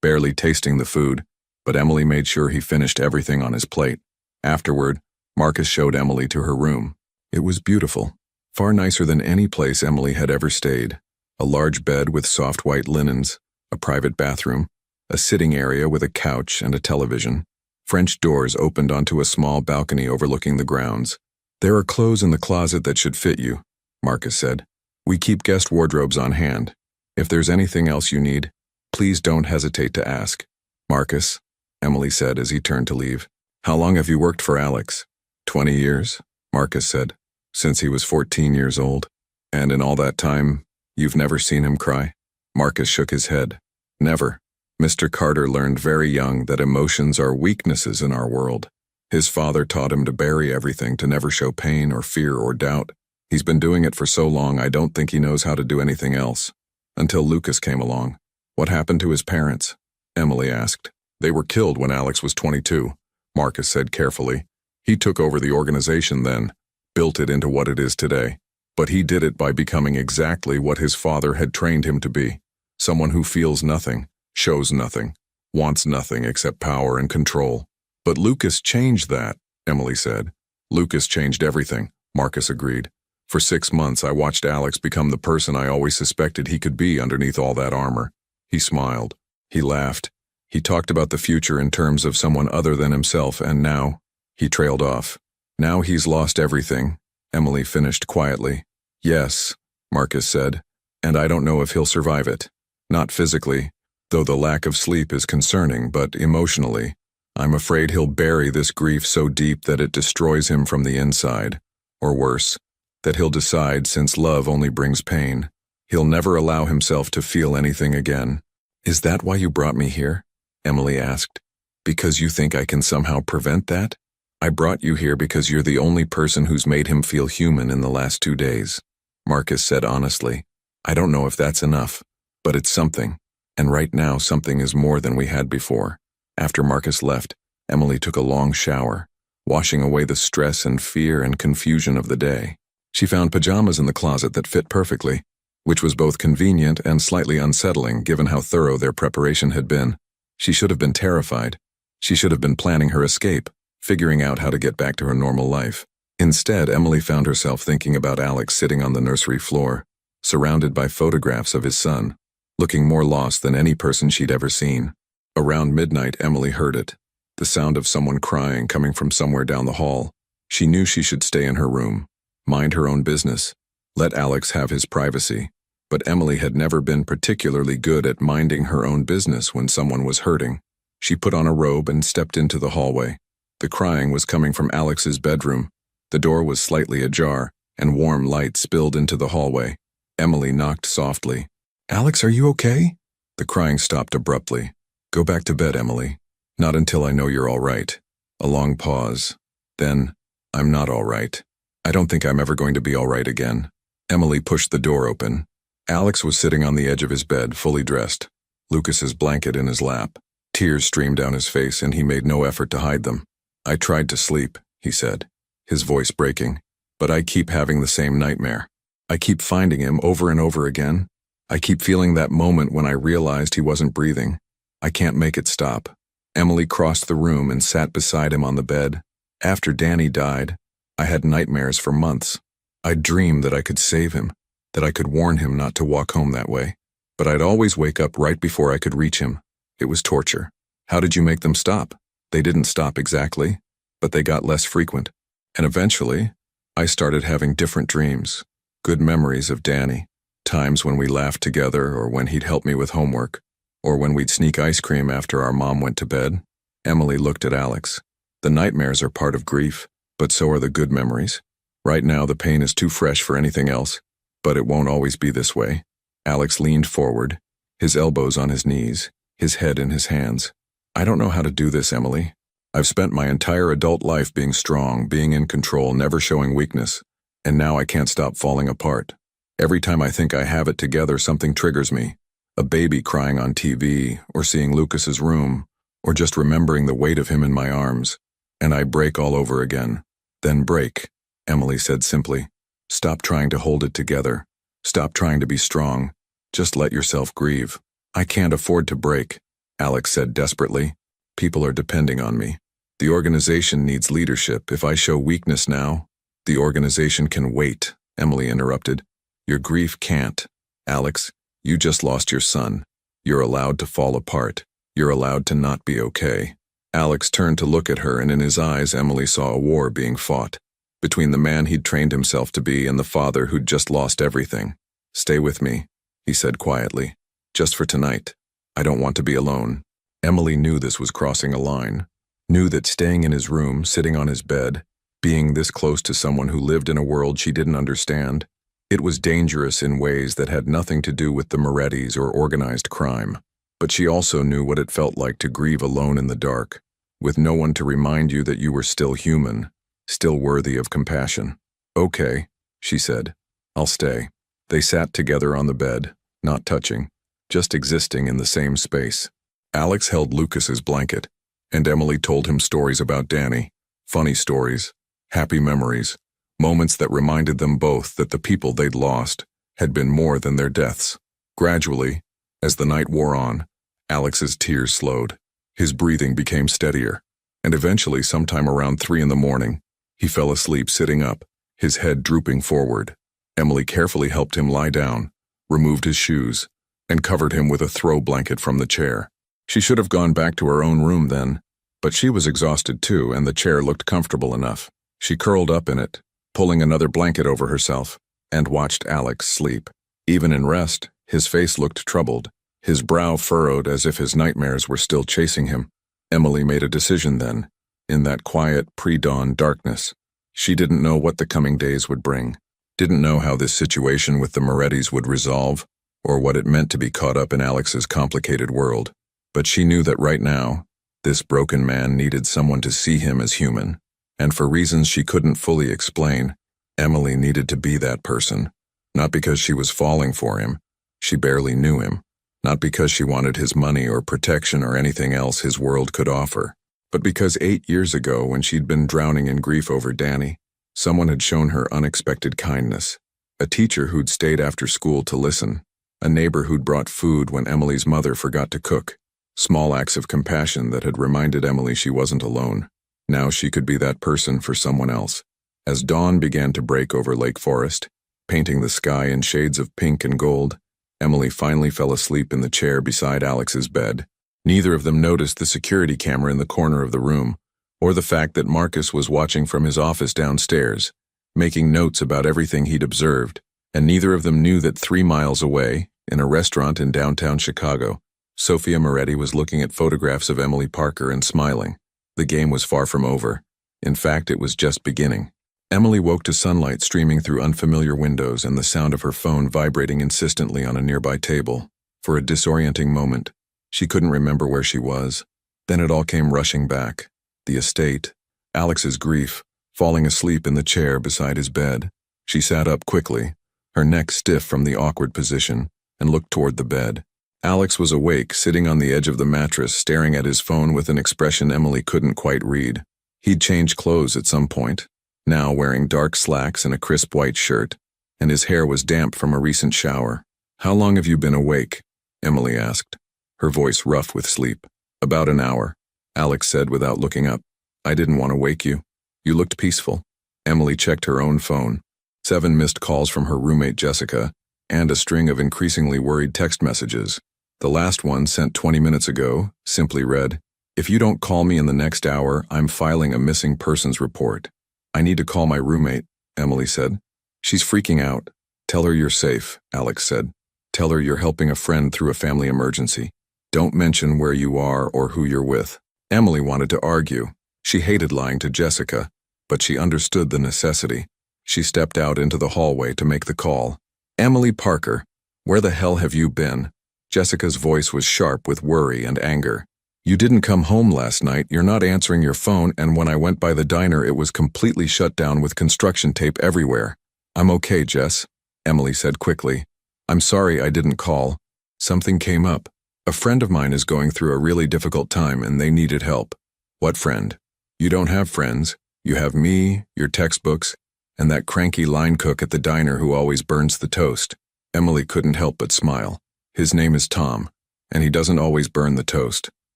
barely tasting the food, but Emily made sure he finished everything on his plate. Afterward, Marcus showed Emily to her room. It was beautiful, far nicer than any place Emily had ever stayed. A large bed with soft white linens, a private bathroom, a sitting area with a couch and a television. French doors opened onto a small balcony overlooking the grounds. There are clothes in the closet that should fit you, Marcus said. We keep guest wardrobes on hand. If there's anything else you need, please don't hesitate to ask. Marcus, Emily said as he turned to leave. How long have you worked for Alex? 20 years, Marcus said. Since he was 14 years old. And in all that time, you've never seen him cry? Marcus shook his head. Never. Mr. Carter learned very young that emotions are weaknesses in our world. His father taught him to bury everything, to never show pain or fear or doubt. He's been doing it for so long, I don't think he knows how to do anything else. Until Lucas came along. What happened to his parents? Emily asked. They were killed when Alex was 22, Marcus said carefully. He took over the organization then, built it into what it is today. But he did it by becoming exactly what his father had trained him to be. Someone who feels nothing, shows nothing, wants nothing except power and control. But Lucas changed that, Emily said. Lucas changed everything, Marcus agreed. For 6 months, I watched Alex become the person I always suspected he could be underneath all that armor. He smiled. He laughed. He talked about the future in terms of someone other than himself, and now, he trailed off. Now he's lost everything, Emily finished quietly. Yes, Marcus said, and I don't know if he'll survive it. Not physically, though the lack of sleep is concerning, but emotionally. I'm afraid he'll bury this grief so deep that it destroys him from the inside. Or worse, that he'll decide, since love only brings pain, he'll never allow himself to feel anything again. Is that why you brought me here? Emily asked. Because you think I can somehow prevent that? I brought you here because you're the only person who's made him feel human in the last 2 days. Marcus said honestly. I don't know if that's enough, but it's something. And right now something is more than we had before. After Marcus left, Emily took a long shower, washing away the stress and fear and confusion of the day. She found pajamas in the closet that fit perfectly, which was both convenient and slightly unsettling given how thorough their preparation had been. She should have been terrified. She should have been planning her escape, figuring out how to get back to her normal life. Instead, Emily found herself thinking about Alex sitting on the nursery floor, surrounded by photographs of his son, looking more lost than any person she'd ever seen. Around midnight, Emily heard it, the sound of someone crying coming from somewhere down the hall. She knew she should stay in her room, mind her own business, let Alex have his privacy. But Emily had never been particularly good at minding her own business when someone was hurting. She put on a robe and stepped into the hallway. The crying was coming from Alex's bedroom. The door was slightly ajar, and warm light spilled into the hallway. Emily knocked softly. Alex, are you okay? The crying stopped abruptly. Go back to bed, Emily. Not until I know you're all right. A long pause. Then, I'm not all right. I don't think I'm ever going to be all right again. Emily pushed the door open. Alex was sitting on the edge of his bed, fully dressed, Lucas's blanket in his lap. Tears streamed down his face, and he made no effort to hide them. I tried to sleep, he said, his voice breaking, but I keep having the same nightmare. I keep finding him over and over again. I keep feeling that moment when I realized he wasn't breathing. I can't make it stop. Emily crossed the room and sat beside him on the bed. After Danny died, I had nightmares for months. I'd dream that I could save him, that I could warn him not to walk home that way. But I'd always wake up right before I could reach him. It was torture. How did you make them stop? They didn't stop exactly, but they got less frequent. And eventually, I started having different dreams. Good memories of Danny. Times when we laughed together, or when he'd help me with homework, or when we'd sneak ice cream after our mom went to bed. Emily looked at Alex. The nightmares are part of grief, but so are the good memories. Right now, the pain is too fresh for anything else, but it won't always be this way. Alex leaned forward, his elbows on his knees, his head in his hands. I don't know how to do this, Emily. I've spent my entire adult life being strong, being in control, never showing weakness, and now I can't stop falling apart. Every time I think I have it together, something triggers me. A baby crying on TV, or seeing Lucas's room, or just remembering the weight of him in my arms, and I break all over again. Then break, Emily said simply. Stop trying to hold it together. Stop trying to be strong. Just let yourself grieve. I can't afford to break, Alex said desperately. People are depending on me. The organization needs leadership. If I show weakness now, the organization can wait, Emily interrupted. Your grief can't. Alex, you just lost your son. You're allowed to fall apart. You're allowed to not be okay. Alex turned to look at her, and in his eyes Emily saw a war being fought. Between the man he'd trained himself to be and the father who'd just lost everything. Stay with me, he said quietly. Just for tonight. I don't want to be alone. Emily knew this was crossing a line. Knew that staying in his room, sitting on his bed, being this close to someone who lived in a world she didn't understand, it was dangerous in ways that had nothing to do with the Morettis or organized crime. But she also knew what it felt like to grieve alone in the dark, with no one to remind you that you were still human, still worthy of compassion. Okay, she said. I'll stay. They sat together on the bed, not touching, just existing in the same space. Alex held Lucas's blanket, and Emily told him stories about Danny, funny stories, happy memories, moments that reminded them both that the people they'd lost had been more than their deaths. Gradually, as the night wore on, Alex's tears slowed. His breathing became steadier, and eventually, sometime around 3 a.m, he fell asleep sitting up, his head drooping forward. Emily carefully helped him lie down, removed his shoes, and covered him with a throw blanket from the chair. She should have gone back to her own room then, but she was exhausted too, and the chair looked comfortable enough. She curled up in it, pulling another blanket over herself, and watched Alex sleep. Even in rest, his face looked troubled, his brow furrowed as if his nightmares were still chasing him. Emily made a decision then, in that quiet, pre-dawn darkness. She didn't know what the coming days would bring, didn't know how this situation with the Morettis would resolve, or what it meant to be caught up in Alex's complicated world. But she knew that right now, this broken man needed someone to see him as human, and for reasons she couldn't fully explain, Emily needed to be that person. Not because she was falling for him, she barely knew him, not because she wanted his money or protection or anything else his world could offer, but because 8 years ago, when she'd been drowning in grief over Danny, someone had shown her unexpected kindness. A teacher who'd stayed after school to listen, a neighbor who'd brought food when Emily's mother forgot to cook. Small acts of compassion that had reminded Emily she wasn't alone. Now she could be that person for someone else. As dawn began to break over Lake Forest, painting the sky in shades of pink and gold, Emily finally fell asleep in the chair beside Alex's bed. Neither of them noticed the security camera in the corner of the room, or the fact that Marcus was watching from his office downstairs, making notes about everything he'd observed, and neither of them knew that 3 miles away, in a restaurant in downtown Chicago, Sophia Moretti was looking at photographs of Emily Parker and smiling. The game was far from over. In fact, it was just beginning. Emily woke to sunlight streaming through unfamiliar windows and the sound of her phone vibrating insistently on a nearby table. For a disorienting moment, she couldn't remember where she was, Then it all came rushing back. The estate, Alex's grief, falling asleep in the chair beside his bed. She sat up quickly, her neck stiff from the awkward position, and looked toward the bed. Alex was awake, sitting on the edge of the mattress, staring at his phone with an expression Emily couldn't quite read. He'd changed clothes at some point, now wearing dark slacks and a crisp white shirt, and his hair was damp from a recent shower. "How long have you been awake?" Emily asked, her voice rough with sleep. "About an hour," Alex said without looking up. "I didn't want to wake you. You looked peaceful." Emily checked her own phone. 7 missed calls from her roommate Jessica, and a string of increasingly worried text messages. The last one, sent 20 minutes ago, simply read, "If you don't call me in the next hour, I'm filing a missing persons report." "I need to call my roommate," Emily said. "She's freaking out." "Tell her you're safe," Alex said. "Tell her you're helping a friend through a family emergency. Don't mention where you are or who you're with." Emily wanted to argue. She hated lying to Jessica, but she understood the necessity. She stepped out into the hallway to make the call. "Emily Parker, where the hell have you been?" Jessica's voice was sharp with worry and anger. "You didn't come home last night, you're not answering your phone, and when I went by the diner it was completely shut down with construction tape everywhere." "I'm okay, Jess," Emily said quickly. "I'm sorry I didn't call. Something came up. A friend of mine is going through a really difficult time and they needed help." "What friend?" "You don't have friends. You have me, your textbooks, and that cranky line cook at the diner who always burns the toast." Emily couldn't help but smile. "His name is Tom, and he doesn't always burn the toast.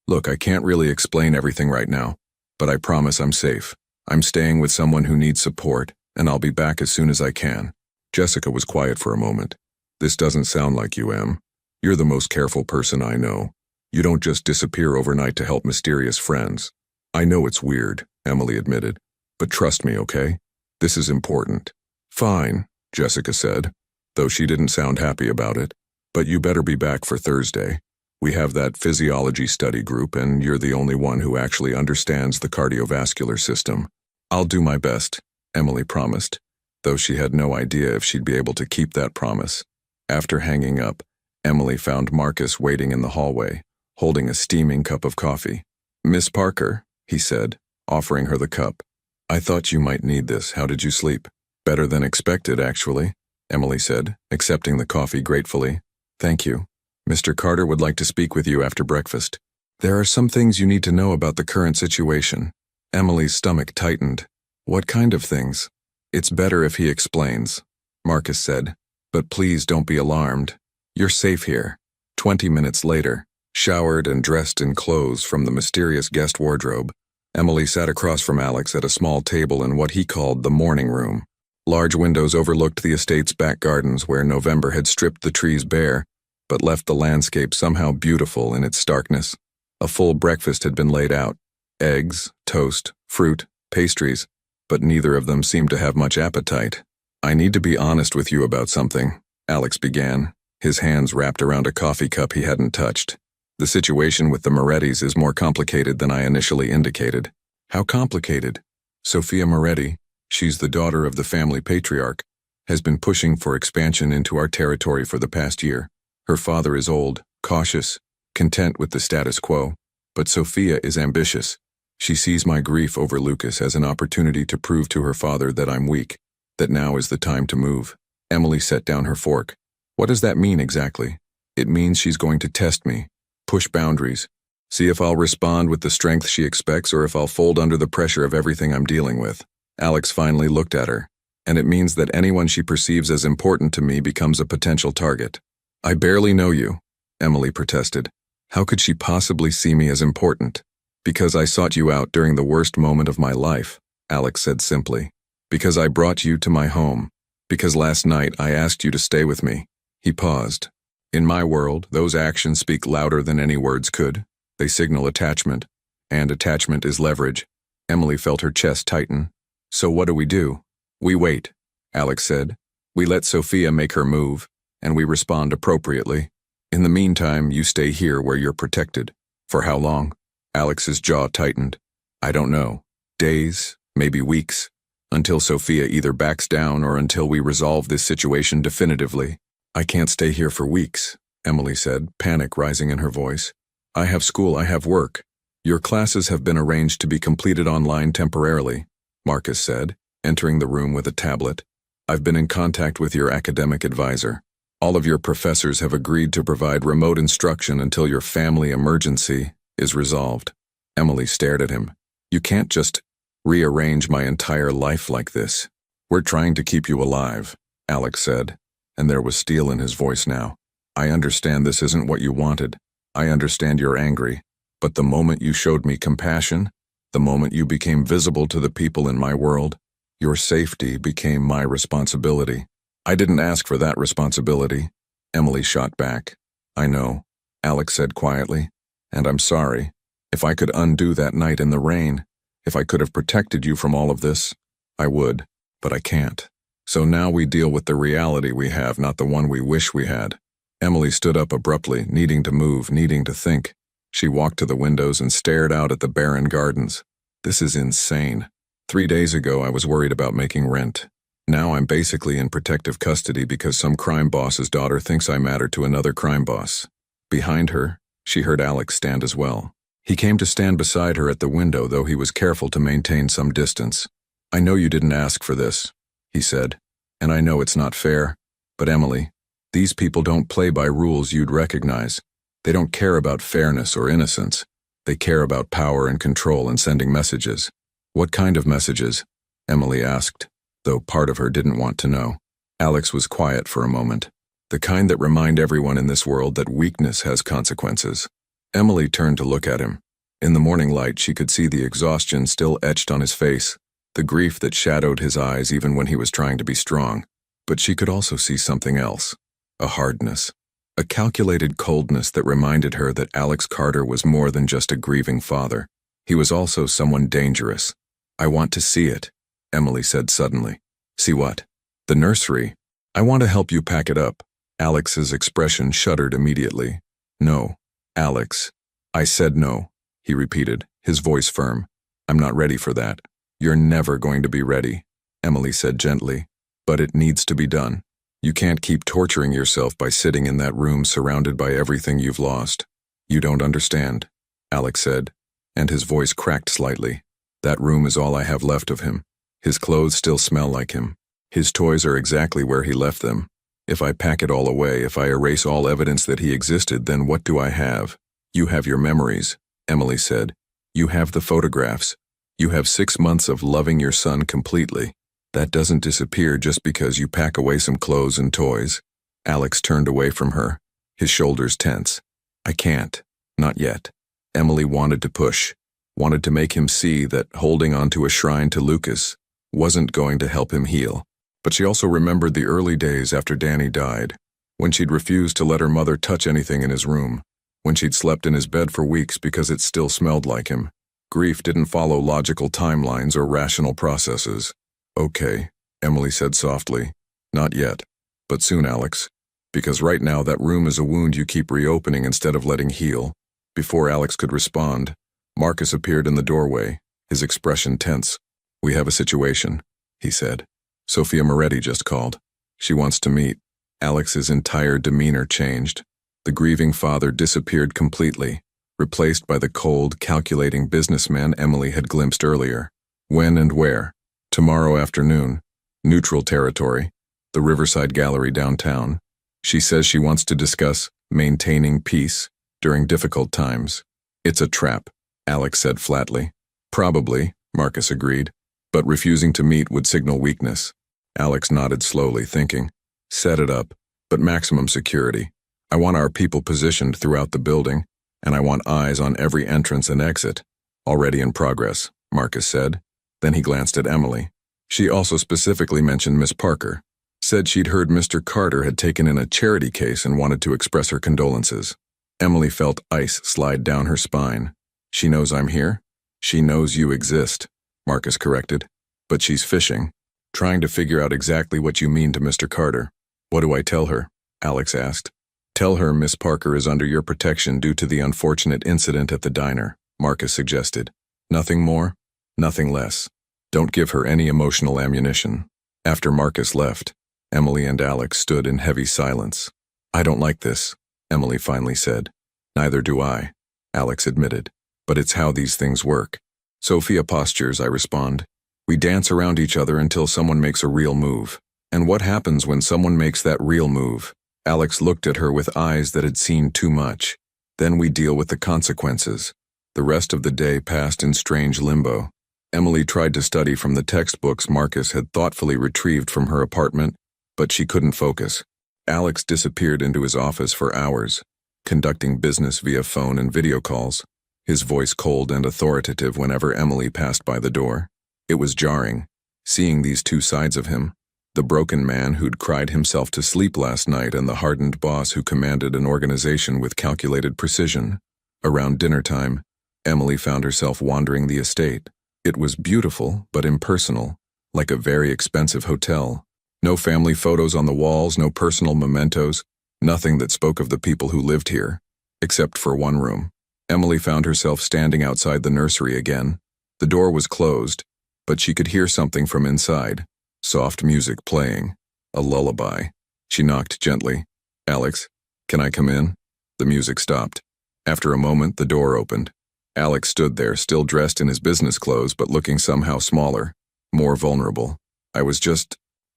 Look, I can't really explain everything right now, but I promise I'm safe. I'm staying with someone who needs support, and I'll be back as soon as I can." Jessica was quiet for a moment. "This doesn't sound like you, Em. You're the most careful person I know. You don't just disappear overnight to help mysterious friends." "I know it's weird," Emily admitted, "but trust me, okay? This is important." "Fine," Jessica said, though she didn't sound happy about it. "But you better be back for Thursday. We have that physiology study group, and you're the only one who actually understands the cardiovascular system." "I'll do my best," Emily promised, though she had no idea if she'd be able to keep that promise. After hanging up, Emily found Marcus waiting in the hallway, holding a steaming cup of coffee. "Miss Parker," he said, offering her the cup. "I thought you might need this. How did you sleep?" "Better than expected, actually," Emily said, accepting the coffee gratefully. "Thank you. Mr. Carter would like to speak with you after breakfast. There are some things you need to know about the current situation." Emily's stomach tightened. "What kind of things?" "It's better if he explains," Marcus said. "But please don't be alarmed. You're safe here." 20 minutes later, showered and dressed in clothes from the mysterious guest wardrobe, Emily sat across from Alex at a small table in what he called the morning room. Large windows overlooked the estate's back gardens where November had stripped the trees bare, but left the landscape somehow beautiful in its starkness. A full breakfast had been laid out: eggs, toast, fruit, pastries, but neither of them seemed to have much appetite. "I need to be honest with you about something," Alex began, his hands wrapped around a coffee cup he hadn't touched. "The situation with the Morettis is more complicated than I initially indicated." "How complicated?" "Sophia Moretti, she's the daughter of the family patriarch, has been pushing for expansion into our territory for the past year. Her father is old, cautious, content with the status quo, but Sophia is ambitious. She sees my grief over Lucas as an opportunity to prove to her father that I'm weak, that now is the time to move." Emily set down her fork. "What does that mean exactly?" "It means she's going to test me, push boundaries, see if I'll respond with the strength she expects or if I'll fold under the pressure of everything I'm dealing with." Alex finally looked at her. "And it means that anyone she perceives as important to me becomes a potential target." "I barely know you," Emily protested. "How could she possibly see me as important?" "Because I sought you out during the worst moment of my life," Alex said simply. "Because I brought you to my home. Because last night I asked you to stay with me." He paused. "In my world, those actions speak louder than any words could. They signal attachment, and attachment is leverage." Emily felt her chest tighten. "So what do? We wait," Alex said. "We let Sophia make her move, and we respond appropriately. In the meantime, you stay here where you're protected." "For how long?" Alex's jaw tightened. "I don't know. Days, maybe weeks. Until Sophia either backs down or until we resolve this situation definitively." "I can't stay here for weeks," Emily said, panic rising in her voice. "I have school, I have work." Your classes have been arranged to be completed online temporarily, Marcus said, entering the room with a tablet. I've been in contact with your academic advisor. All of your professors have agreed to provide remote instruction until your family emergency is resolved. Emily stared at him. You can't just rearrange my entire life like this. We're trying to keep you alive, Alex said, and there was steel in his voice now. I understand this isn't what you wanted. I understand you're angry. But the moment you showed me compassion, the moment you became visible to the people in my world, your safety became my responsibility. I didn't ask for that responsibility, Emily shot back. I know, Alex said quietly, and I'm sorry. If I could undo that night in the rain, if I could have protected you from all of this, I would, but I can't. So now we deal with the reality we have, not the one we wish we had. Emily stood up abruptly, needing to move, needing to think. She walked to the windows and stared out at the barren gardens. This is insane. 3 days ago, I was worried about making rent. Now I'm basically in protective custody because some crime boss's daughter thinks I matter to another crime boss. Behind her, she heard Alex stand as well. He came to stand beside her at the window, though he was careful to maintain some distance. I know you didn't ask for this, he said, and I know it's not fair, but Emily, these people don't play by rules you'd recognize. They don't care about fairness or innocence. They care about power and control and sending messages. What kind of messages? Emily asked, though part of her didn't want to know. Alex was quiet for a moment. The kind that remind everyone in this world that weakness has consequences. Emily turned to look at him. In the morning light, she could see the exhaustion still etched on his face, the grief that shadowed his eyes even when he was trying to be strong. But she could also see something else, a hardness. A calculated coldness that reminded her that Alex Carter was more than just a grieving father. He was also someone dangerous. I want to see it, Emily said suddenly. See what? The nursery. I want to help you pack it up. Alex's expression shuddered immediately. No, Alex. I said no, he repeated, his voice firm. I'm not ready for that. You're never going to be ready, Emily said gently. But it needs to be done. You can't keep torturing yourself by sitting in that room surrounded by everything you've lost. You don't understand, Alex said, and his voice cracked slightly. That room is all I have left of him. His clothes still smell like him. His toys are exactly where he left them. If I pack it all away, if I erase all evidence that he existed, then what do I have? You have your memories, Emily said. You have the photographs. You have 6 months of loving your son completely. That doesn't disappear just because you pack away some clothes and toys. Alex turned away from her, his shoulders tense. I can't. Not yet. Emily wanted to push, wanted to make him see that holding onto a shrine to Lucas wasn't going to help him heal. But she also remembered the early days after Danny died, when she'd refused to let her mother touch anything in his room, when she'd slept in his bed for weeks because it still smelled like him. Grief didn't follow logical timelines or rational processes. Okay, Emily said softly. Not yet. But soon, Alex. Because right now that room is a wound you keep reopening instead of letting heal. Before Alex could respond, Marcus appeared in the doorway, his expression tense. We have a situation, he said. Sophia Moretti just called. She wants to meet. Alex's entire demeanor changed. The grieving father disappeared completely, replaced by the cold, calculating businessman Emily had glimpsed earlier. When and where? Tomorrow afternoon. Neutral territory. The Riverside Gallery downtown. She says she wants to discuss maintaining peace during difficult times. It's a trap, Alex said flatly. Probably, Marcus agreed, but refusing to meet would signal weakness. Alex nodded slowly, thinking. Set it up, but maximum security. I want our people positioned throughout the building, and I want eyes on every entrance and exit. Already in progress, Marcus said. Then he glanced at Emily. She also specifically mentioned Miss Parker. Said she'd heard Mr. Carter had taken in a charity case and wanted to express her condolences. Emily felt ice slide down her spine. She knows I'm here? She knows you exist, Marcus corrected. But she's fishing, trying to figure out exactly what you mean to Mr. Carter. What do I tell her? Alex asked. Tell her Miss Parker is under your protection due to the unfortunate incident at the diner, Marcus suggested. Nothing more, nothing less. Don't give her any emotional ammunition. After Marcus left, Emily and Alex stood in heavy silence. I don't like this, Emily finally said. Neither do I, Alex admitted. but it's how these things work. Sophia postures, I respond. We dance around each other until someone makes a real move. And what happens when someone makes that real move? Alex looked at her with eyes that had seen too much. Then we deal with the consequences. The rest of the day passed in strange limbo. Emily tried to study from the textbooks Marcus had thoughtfully retrieved from her apartment, but she couldn't focus. Alex disappeared into his office for hours, conducting business via phone and video calls, his voice cold and authoritative whenever Emily passed by the door. It was jarring, seeing these two sides of him, the broken man who'd cried himself to sleep last night and the hardened boss who commanded an organization with calculated precision. Around dinner time, Emily found herself wandering the estate. It was beautiful, but impersonal, like a very expensive hotel. No family photos on the walls, no personal mementos, nothing that spoke of the people who lived here, except for one room. Emily found herself standing outside the nursery again. The door was closed, but she could hear something from inside, soft music playing, a lullaby. She knocked gently. Alex, can I come in? The music stopped. After a moment, the door opened. Alex stood there, still dressed in his business clothes, but looking somehow smaller, more vulnerable.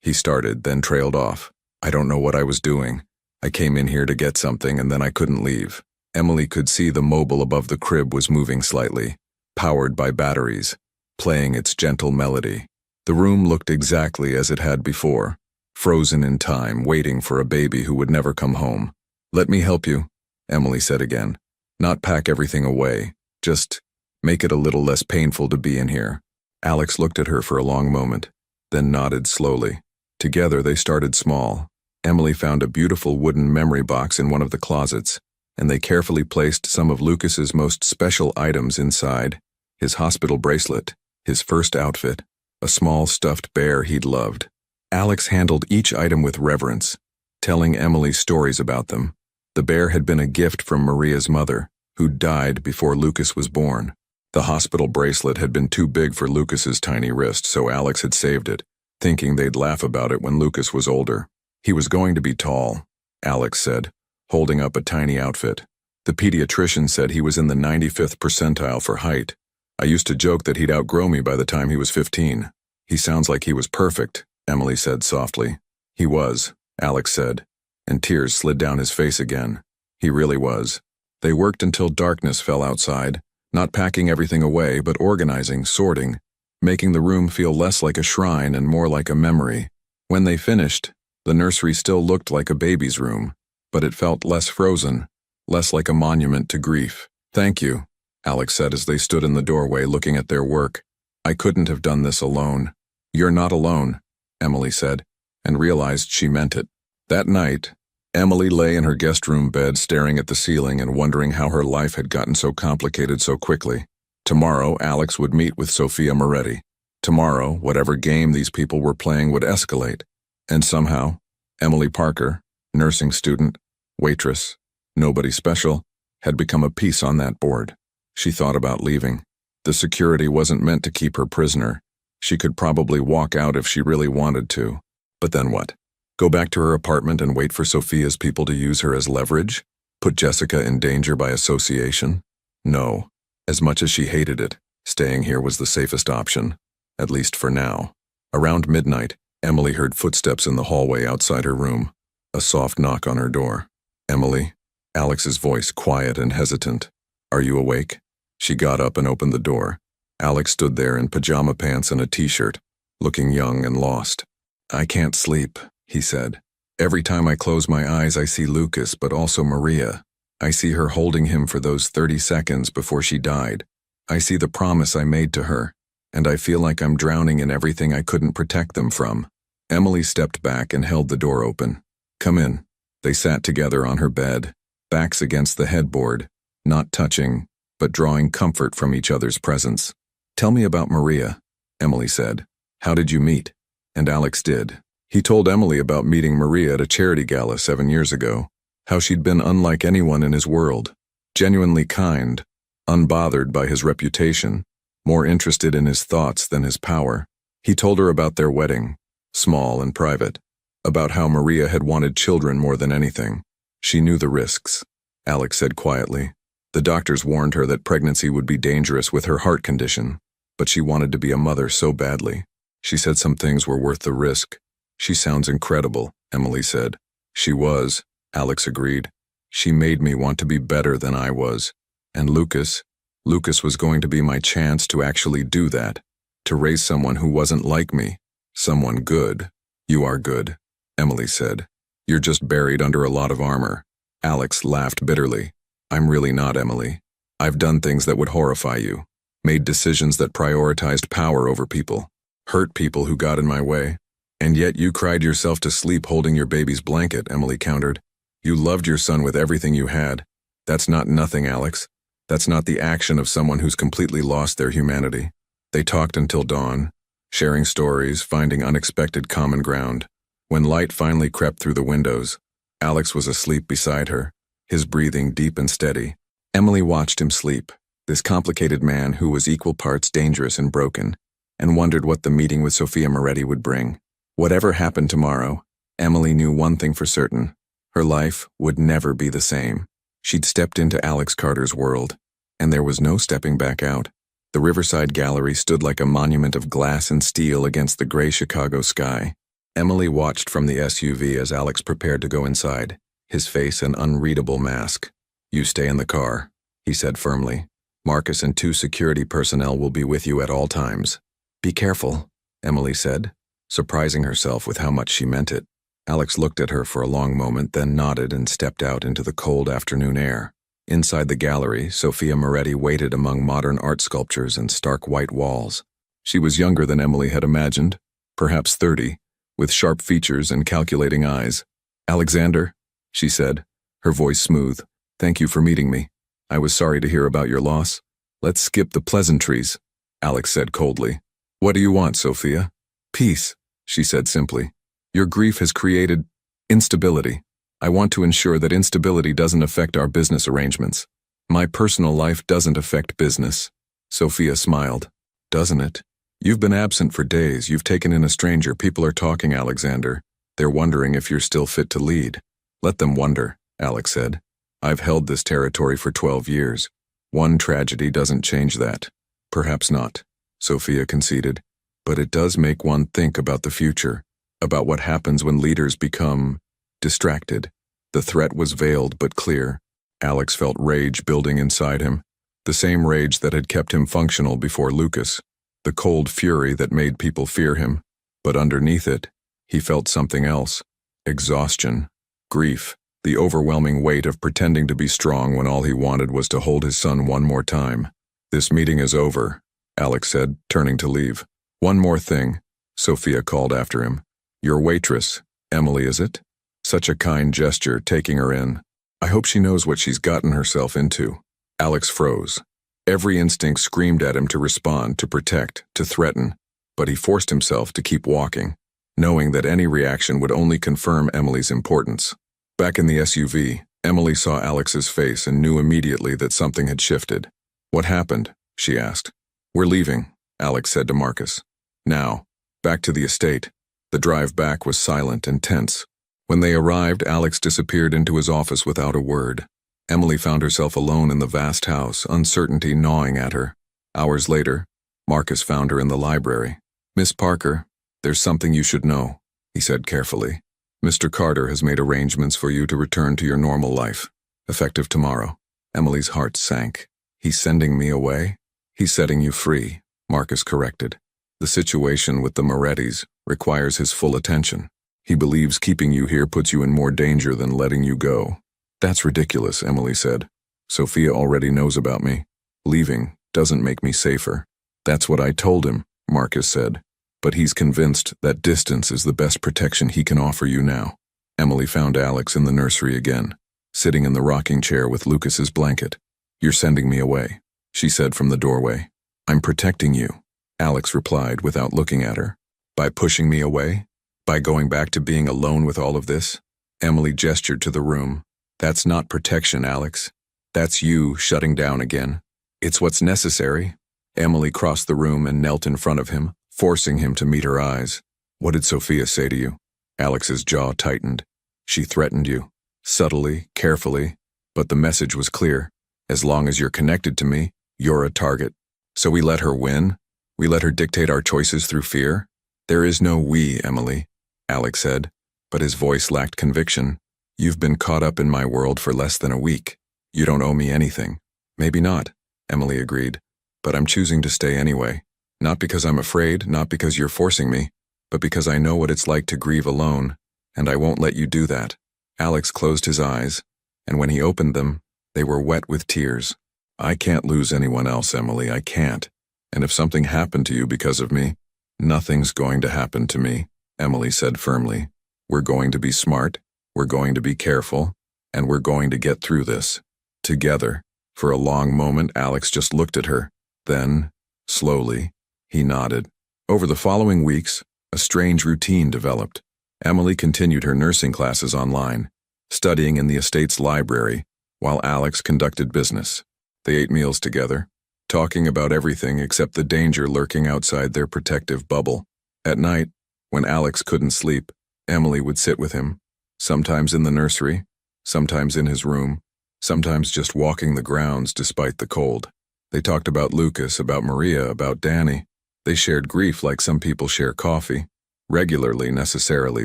He started, then trailed off. I don't know what I was doing. I came in here to get something, and then I couldn't leave. Emily could see the mobile above the crib was moving slightly, powered by batteries, playing its gentle melody. The room looked exactly as it had before, frozen in time, waiting for a baby who would never come home. Let me help you, Emily said again. Not pack everything away, just make it a little less painful to be in here. Alex looked at her for a long moment, then nodded slowly. Together they started small. Emily found a beautiful wooden memory box in one of the closets, and they carefully placed some of Lucas's most special items inside: his hospital bracelet, his first outfit, a small stuffed bear he'd loved. Alex handled each item with reverence, telling Emily stories about them. The bear had been a gift from Maria's mother, who died before Lucas was born. The hospital bracelet had been too big for Lucas's tiny wrist, so Alex had saved it, thinking they'd laugh about it when Lucas was older. He was going to be tall, Alex said, holding up a tiny outfit. The pediatrician said he was in the 95th percentile for height. I used to joke that he'd outgrow me by the time he was 15. He sounds like he was perfect, Emily said softly. He was, Alex said, and tears slid down his face again. He really was. They worked until darkness fell outside, not packing everything away, but organizing, sorting, making the room feel less like a shrine and more like a memory. When they finished, the nursery still looked like a baby's room, but it felt less frozen, less like a monument to grief. Thank you, Alex said as they stood in the doorway looking at their work. I couldn't have done this alone. You're not alone, Emily said, and realized she meant it. That night, Emily lay in her guest room bed staring at the ceiling and wondering how her life had gotten so complicated so quickly. Tomorrow, Alex would meet with Sophia Moretti. Tomorrow, whatever game these people were playing would escalate. And somehow, Emily Parker, nursing student, waitress, nobody special, had become a piece on that board. She thought about leaving. The security wasn't meant to keep her prisoner. She could probably walk out if she really wanted to. But then what? Go back to her apartment and wait for Sophia's people to use her as leverage? Put Jessica in danger by association? No. As much as she hated it, staying here was the safest option, at least for now. Around midnight, Emily heard footsteps in the hallway outside her room, a soft knock on her door. Emily? Alex's voice, quiet and hesitant. Are you awake? She got up and opened the door. Alex stood there in pajama pants and a t-shirt, looking young and lost. I can't sleep, he said. Every time I close my eyes, I see Lucas, but also Maria. I see her holding him for those 30 seconds before she died. I see the promise I made to her, and I feel like I'm drowning in everything I couldn't protect them from. Emily stepped back and held the door open. Come in. They sat together on her bed, backs against the headboard, not touching, but drawing comfort from each other's presence. Tell me about Maria, Emily said. How did you meet? And Alex did. He told Emily about meeting Maria at a charity gala 7 years ago, how she'd been unlike anyone in his world, genuinely kind, unbothered by his reputation, more interested in his thoughts than his power. He told her about their wedding, small and private, about how Maria had wanted children more than anything. She knew the risks, Alex said quietly. The doctors warned her that pregnancy would be dangerous with her heart condition, but she wanted to be a mother so badly. She said some things were worth the risk. She sounds incredible, Emily said. She was, Alex agreed. She made me want to be better than I was. And Lucas was going to be my chance to actually do that, to raise someone who wasn't like me, someone good. You are good, Emily said. You're just buried under a lot of armor. Alex laughed bitterly. I'm really not, Emily. I've done things that would horrify you, made decisions that prioritized power over people, hurt people who got in my way. And yet you cried yourself to sleep holding your baby's blanket, Emily countered. You loved your son with everything you had. That's not nothing, Alex. That's not the action of someone who's completely lost their humanity. They talked until dawn, sharing stories, finding unexpected common ground. When light finally crept through the windows, Alex was asleep beside her, his breathing deep and steady. Emily watched him sleep, this complicated man who was equal parts dangerous and broken, and wondered what the meeting with Sophia Moretti would bring. Whatever happened tomorrow, Emily knew one thing for certain. Her life would never be the same. She'd stepped into Alex Carter's world, and there was no stepping back out. The Riverside Gallery stood like a monument of glass and steel against the gray Chicago sky. Emily watched from the SUV as Alex prepared to go inside, his face an unreadable mask. You stay in the car, he said firmly. Marcus and 2 security personnel will be with you at all times. Be careful, Emily said, surprising herself with how much she meant it. Alex looked at her for a long moment, then nodded and stepped out into the cold afternoon air. Inside the gallery, Sophia Moretti waited among modern art sculptures and stark white walls. She was younger than Emily had imagined, perhaps 30, with sharp features and calculating eyes. Alexander, she said, her voice smooth, thank you for meeting me. I was sorry to hear about your loss. Let's skip the pleasantries, Alex said coldly. What do you want, Sophia? Peace, she said simply. Your grief has created instability. I want to ensure that instability doesn't affect our business arrangements. My personal life doesn't affect business. Sophia smiled. Doesn't it? You've been absent for days. You've taken in a stranger. People are talking, Alexander. They're wondering if you're still fit to lead. Let them wonder, Alex said. I've held this territory for 12 years. One tragedy doesn't change that. Perhaps not, Sophia conceded. But it does make one think about the future, about what happens when leaders become distracted. The threat was veiled but clear. Alex felt rage building inside him, the same rage that had kept him functional before Lucas, the cold fury that made people fear him. But underneath it, he felt something else: exhaustion, grief, the overwhelming weight of pretending to be strong when all he wanted was to hold his son one more time. This meeting is over, Alex said, turning to leave. One more thing, Sophia called after him. Your waitress, Emily, is it? Such a kind gesture, taking her in. I hope she knows what she's gotten herself into. Alex froze. Every instinct screamed at him to respond, to protect, to threaten, but he forced himself to keep walking, knowing that any reaction would only confirm Emily's importance. Back in the SUV, Emily saw Alex's face and knew immediately that something had shifted. What happened? She asked. We're leaving, Alex said to Marcus. Now, back to the estate. The drive back was silent and tense. When they arrived, Alex disappeared into his office without a word. Emily found herself alone in the vast house, uncertainty gnawing at her. Hours later, Marcus found her in the library. Miss Parker, there's something you should know, he said carefully. Mr. Carter has made arrangements for you to return to your normal life, effective tomorrow. Emily's heart sank. He's sending me away? He's setting you free, Marcus corrected. The situation with the Morettis requires his full attention. He believes keeping you here puts you in more danger than letting you go. That's ridiculous, Emily said. Sophia already knows about me. Leaving doesn't make me safer. That's what I told him, Marcus said. But he's convinced that distance is the best protection he can offer you now. Emily found Alex in the nursery again, sitting in the rocking chair with Lucas's blanket. You're sending me away, she said from the doorway. I'm protecting you, Alex replied without looking at her. By pushing me away? By going back to being alone with all of this? Emily gestured to the room. That's not protection, Alex. That's you shutting down again. It's what's necessary. Emily crossed the room and knelt in front of him, forcing him to meet her eyes. What did Sophia say to you? Alex's jaw tightened. She threatened you. Subtly, carefully, but the message was clear. As long as you're connected to me, you're a target. So we let her win? We let her dictate our choices through fear? There is no we, Emily, Alex said, but his voice lacked conviction. You've been caught up in my world for less than a week. You don't owe me anything. Maybe not, Emily agreed, but I'm choosing to stay anyway. Not because I'm afraid, not because you're forcing me, but because I know what it's like to grieve alone, and I won't let you do that. Alex closed his eyes, and when he opened them, they were wet with tears. I can't lose anyone else, Emily, I can't. And if something happened to you because of me, nothing's going to happen to me, Emily said firmly. We're going to be smart, we're going to be careful, and we're going to get through this. Together. For a long moment, Alex just looked at her. Then, slowly, he nodded. Over the following weeks, a strange routine developed. Emily continued her nursing classes online, studying in the estate's library, while Alex conducted business. They ate meals together, talking about everything except the danger lurking outside their protective bubble. At night, when Alex couldn't sleep, Emily would sit with him, sometimes in the nursery, sometimes in his room, sometimes just walking the grounds despite the cold. They talked about Lucas, about Maria, about Danny. They shared grief like some people share coffee, regularly, necessarily,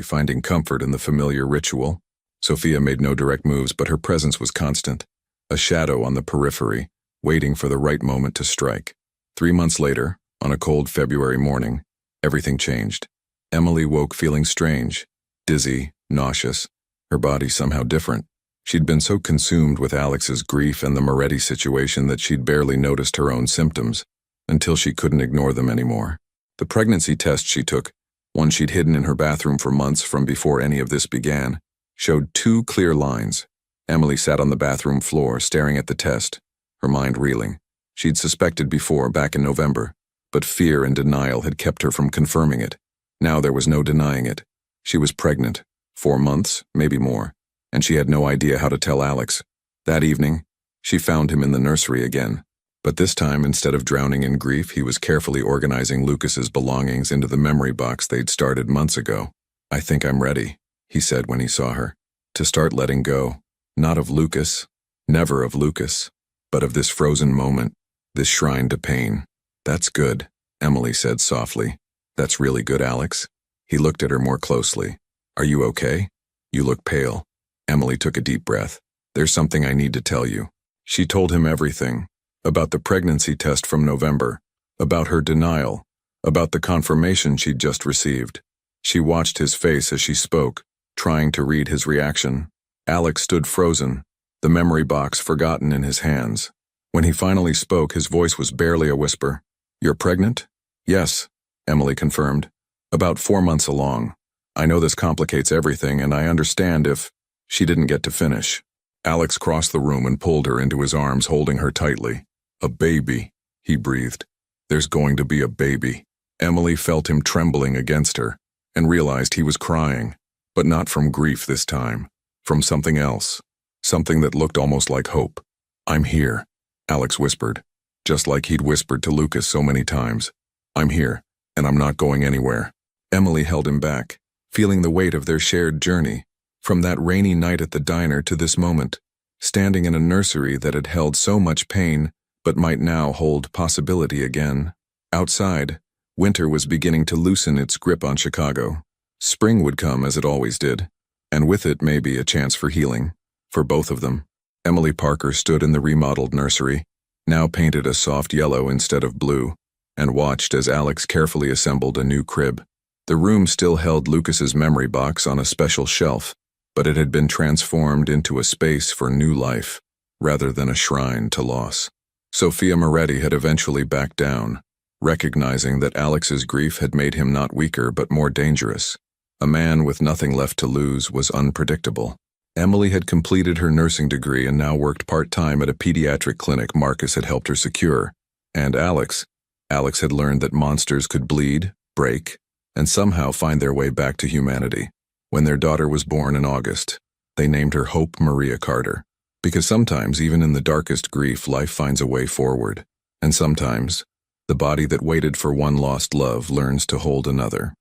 finding comfort in the familiar ritual. Sophia made no direct moves, but her presence was constant, a shadow on the periphery, waiting for the right moment to strike. 3 months later, on a cold February morning, everything changed. Emily woke feeling strange, dizzy, nauseous, her body somehow different. She'd been so consumed with Alex's grief and the Moretti situation that she'd barely noticed her own symptoms, until she couldn't ignore them anymore. The pregnancy test she took, one she'd hidden in her bathroom for months from before any of this began, showed 2 clear lines. Emily sat on the bathroom floor, staring at the test, her mind reeling. She'd suspected before, back in November, but fear and denial had kept her from confirming it. Now there was no denying it. She was pregnant, 4 months, maybe more, and she had no idea how to tell Alex. That evening, she found him in the nursery again. But this time, instead of drowning in grief, he was carefully organizing Lucas's belongings into the memory box they'd started months ago. I think I'm ready, he said when he saw her, to start letting go. Not of Lucas, never of Lucas, but of this frozen moment, this shrine to pain. That's good, Emily said softly. That's really good, Alex. He looked at her more closely. Are you okay? You look pale. Emily took a deep breath. There's something I need to tell you. She told him everything. About the pregnancy test from November, about her denial, about the confirmation she'd just received. She watched his face as she spoke, trying to read his reaction. Alex stood frozen, the memory box forgotten in his hands. When he finally spoke, his voice was barely a whisper. You're pregnant? Yes, Emily confirmed. About 4 months along. I know this complicates everything, and I understand if... She didn't get to finish. Alex crossed the room and pulled her into his arms, holding her tightly. A baby, he breathed. There's going to be a baby. Emily felt him trembling against her and realized he was crying, but not from grief this time, from something else, something that looked almost like hope. I'm here, Alex whispered, just like he'd whispered to Lucas so many times. I'm here, and I'm not going anywhere. Emily held him back, feeling the weight of their shared journey, from that rainy night at the diner to this moment, standing in a nursery that had held so much pain, but might now hold possibility again. Outside, winter was beginning to loosen its grip on Chicago. Spring would come as it always did, and with it maybe a chance for healing, for both of them. Emily Parker stood in the remodeled nursery, now painted a soft yellow instead of blue, and watched as Alex carefully assembled a new crib. The room still held Lucas's memory box on a special shelf, but it had been transformed into a space for new life, rather than a shrine to loss. Sophia Moretti had eventually backed down, recognizing that Alex's grief had made him not weaker but more dangerous. A man with nothing left to lose was unpredictable. Emily had completed her nursing degree and now worked part-time at a pediatric clinic Marcus had helped her secure. And Alex had learned that monsters could bleed, break, and somehow find their way back to humanity. When their daughter was born in August, they named her Hope Maria Carter, because sometimes, even in the darkest grief, life finds a way forward, and sometimes, the body that waited for one lost love learns to hold another.